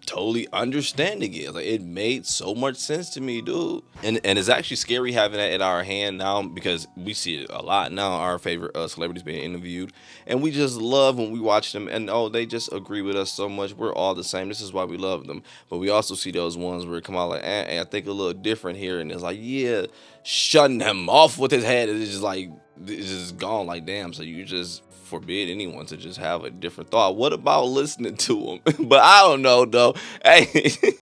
totally understanding it. Like, it made so much sense to me, dude. And it's actually scary having that in our hand now because we see it a lot now, our favorite celebrities being interviewed. And we just love when we watch them and, oh, they just agree with us so much. We're all the same. This is why we love them. But we also see those ones where it come out like, I think a little different here. And it's like, yeah, shutting him off with his head. It's just like, it's just gone like, damn. So you just forbid anyone to just have a different thought. What about listening to him? But I don't know though. Hey,